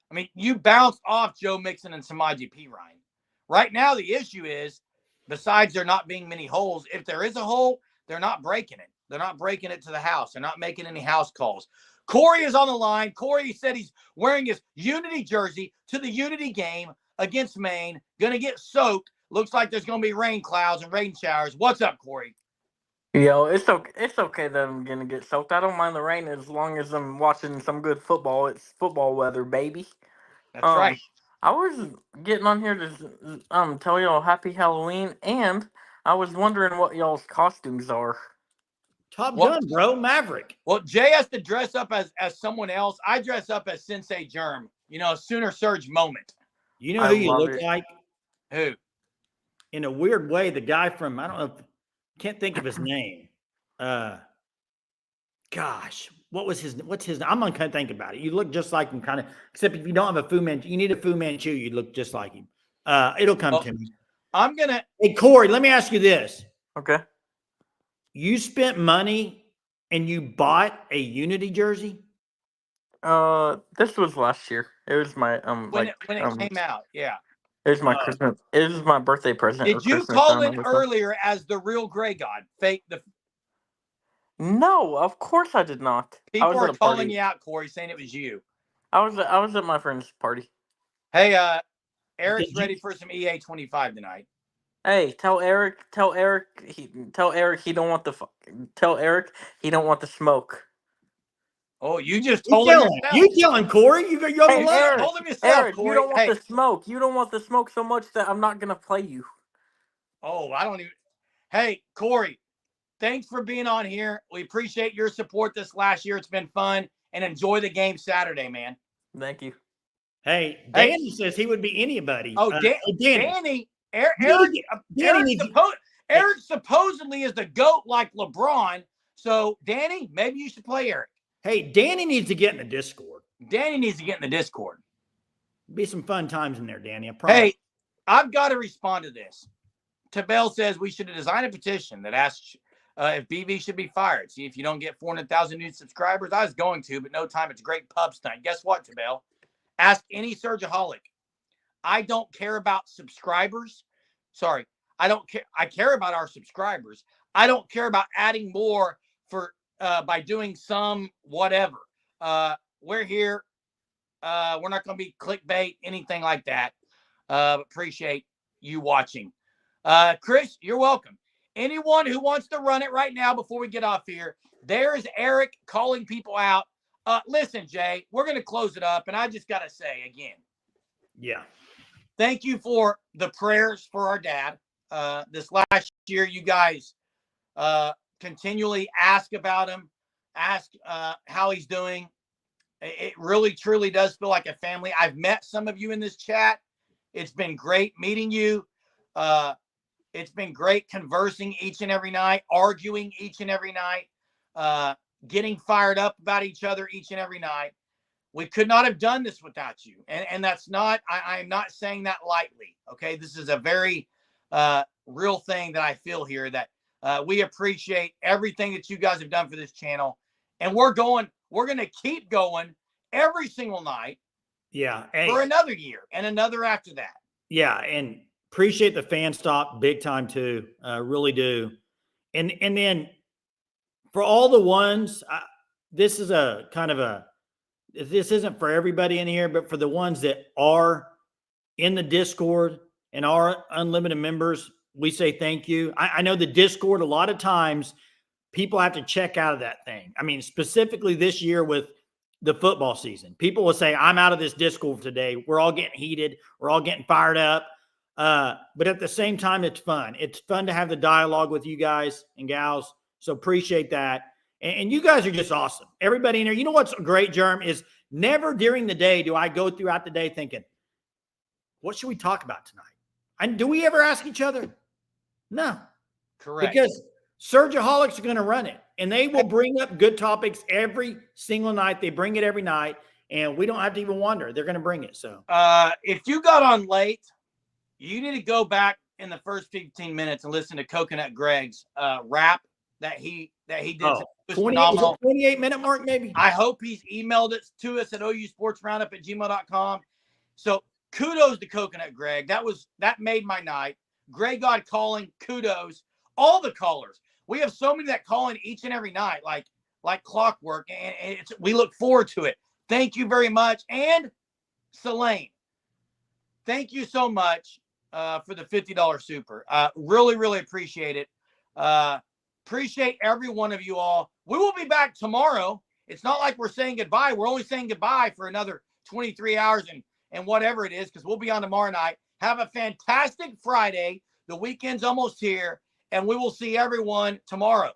S1: I mean, you bounced off Joe Mixon and Samaje Perine. Right now, the issue is, besides there not being many holes, if there is a hole, they're not breaking it. They're not breaking it to the house. They're not making any house calls. Corey is on the line. Corey said he's wearing his Unity jersey to the Unity game against Maine. Going to get soaked. Looks like there's going to be rain clouds and rain showers. What's up, Corey?
S12: Yo, it's okay. It's okay that I'm gonna get soaked. I don't mind the rain as long as I'm watching some good football. It's football weather, baby.
S1: That's right.
S12: I was getting on here to tell y'all happy Halloween, and I was wondering what y'all's costumes are.
S2: Top Gun, bro, Maverick.
S1: Well, Jay has to dress up as someone else. I dress up as Sensei Germ. You know, Sooner Surge moment.
S2: You know who you look like?
S1: Who?
S2: In a weird way, the guy from, I don't know, can't think of his name. Gosh, what's his? I'm not gonna think about it. You look just like him, kind of, except if you don't have a Fu Manchu, you need a Fu Manchu, you look just like him. It'll come to me. Hey, Corey, let me ask you this.
S12: Okay.
S2: You spent money and you bought a Unity jersey?
S12: This was last year. It was my
S1: when it came out, yeah.
S12: It was my Christmas. It was my birthday present.
S1: Did you call in earlier as the real Gray God?
S12: No, of course I did not.
S1: People are calling you out, Corey, saying it was you.
S12: I was at my friend's party.
S1: Hey, Eric's ready for some EA 25 tonight.
S12: Hey, tell Eric he don't want the smoke.
S1: Oh, you just told him yourself.
S2: You telling Corey? You're on the line.
S1: Told him yourself,
S12: Eric,
S1: Corey.
S12: you don't want the smoke. You don't want the smoke so much that I'm not gonna play you.
S1: Oh, I don't even. Hey, Corey, thanks for being on here. We appreciate your support this last year. It's been fun, and enjoy the game Saturday, man.
S12: Thank you.
S2: Hey, Danny says he would be anybody.
S1: Oh, Danny. Eric supposedly is the GOAT like LeBron. So, Danny, maybe you should play Eric.
S2: Hey, Danny needs to get in the Discord. Be some fun times in there, Danny. I promise.
S1: Hey, I've got to respond to this. Tabell says we should design a petition that asks if BV should be fired. See if you don't get 400,000 new subscribers. I was going to, but no time. It's a great pub stunt. Guess what, Tabell? Ask any Surgeaholic. I don't care about subscribers. Sorry, I don't care. I care about our subscribers. I don't care about adding more for by doing some whatever. We're here. We're not going to be clickbait, anything like that. Appreciate you watching. Chris, you're welcome. Anyone who wants to run it right now before we get off here, there's Eric calling people out. Listen, Jay, we're going to close it up, and I just got to say again.
S2: Yeah.
S1: thank you for the prayers for our dad. This last year, you guys continually ask about him, ask how he's doing. It really, truly does feel like a family. I've met some of you in this chat. It's been great meeting you. It's been great conversing each and every night, arguing each and every night, getting fired up about each other each and every night. We could not have done this without you. And that's not, I'm not saying that lightly. Okay. This is a very real thing that I feel here, that we appreciate everything that you guys have done for this channel. And we're going to keep going every single night.
S2: Yeah.
S1: For another year and another after that.
S2: Yeah. And appreciate the fan stop big time too. Really do. And then for all the ones, this is a kind of this isn't for everybody in here, but for the ones that are in the Discord and are unlimited members, we say thank you. I know the Discord, a lot of times people have to check out of that thing. I mean, specifically this year with the football season, people will say, I'm out of this Discord today. We're all getting heated. We're all getting fired up. But at the same time, it's fun. It's fun to have the dialogue with you guys and gals. So appreciate that. And you guys are just awesome. Everybody in there. You know what's great, Germ, is never during the day do I go throughout the day thinking, what should we talk about tonight? And do we ever ask each other? No.
S1: Correct.
S2: Because Surgeaholics are going to run it. And they will bring up good topics every single night. They bring it every night. And we don't have to even wonder. They're going to bring it. So
S1: if you got on late, you need to go back in the first 15 minutes and listen to Coconut Greg's rap that he did.
S2: Oh, 28-minute mark, maybe.
S1: I hope he's emailed it to us at ousportsroundup@gmail.com. So kudos to Coconut Greg. That made my night. Greg God calling, kudos. All the callers. We have so many that call in each and every night, like clockwork, and we look forward to it. Thank you very much. And Selene, thank you so much for the $50 super. Really, really appreciate it. Appreciate every one of you all. We will be back tomorrow. It's not like we're saying goodbye. We're only saying goodbye for another 23 hours and whatever it is, because we'll be on tomorrow night. Have a fantastic Friday. The weekend's almost here, and we will see everyone tomorrow.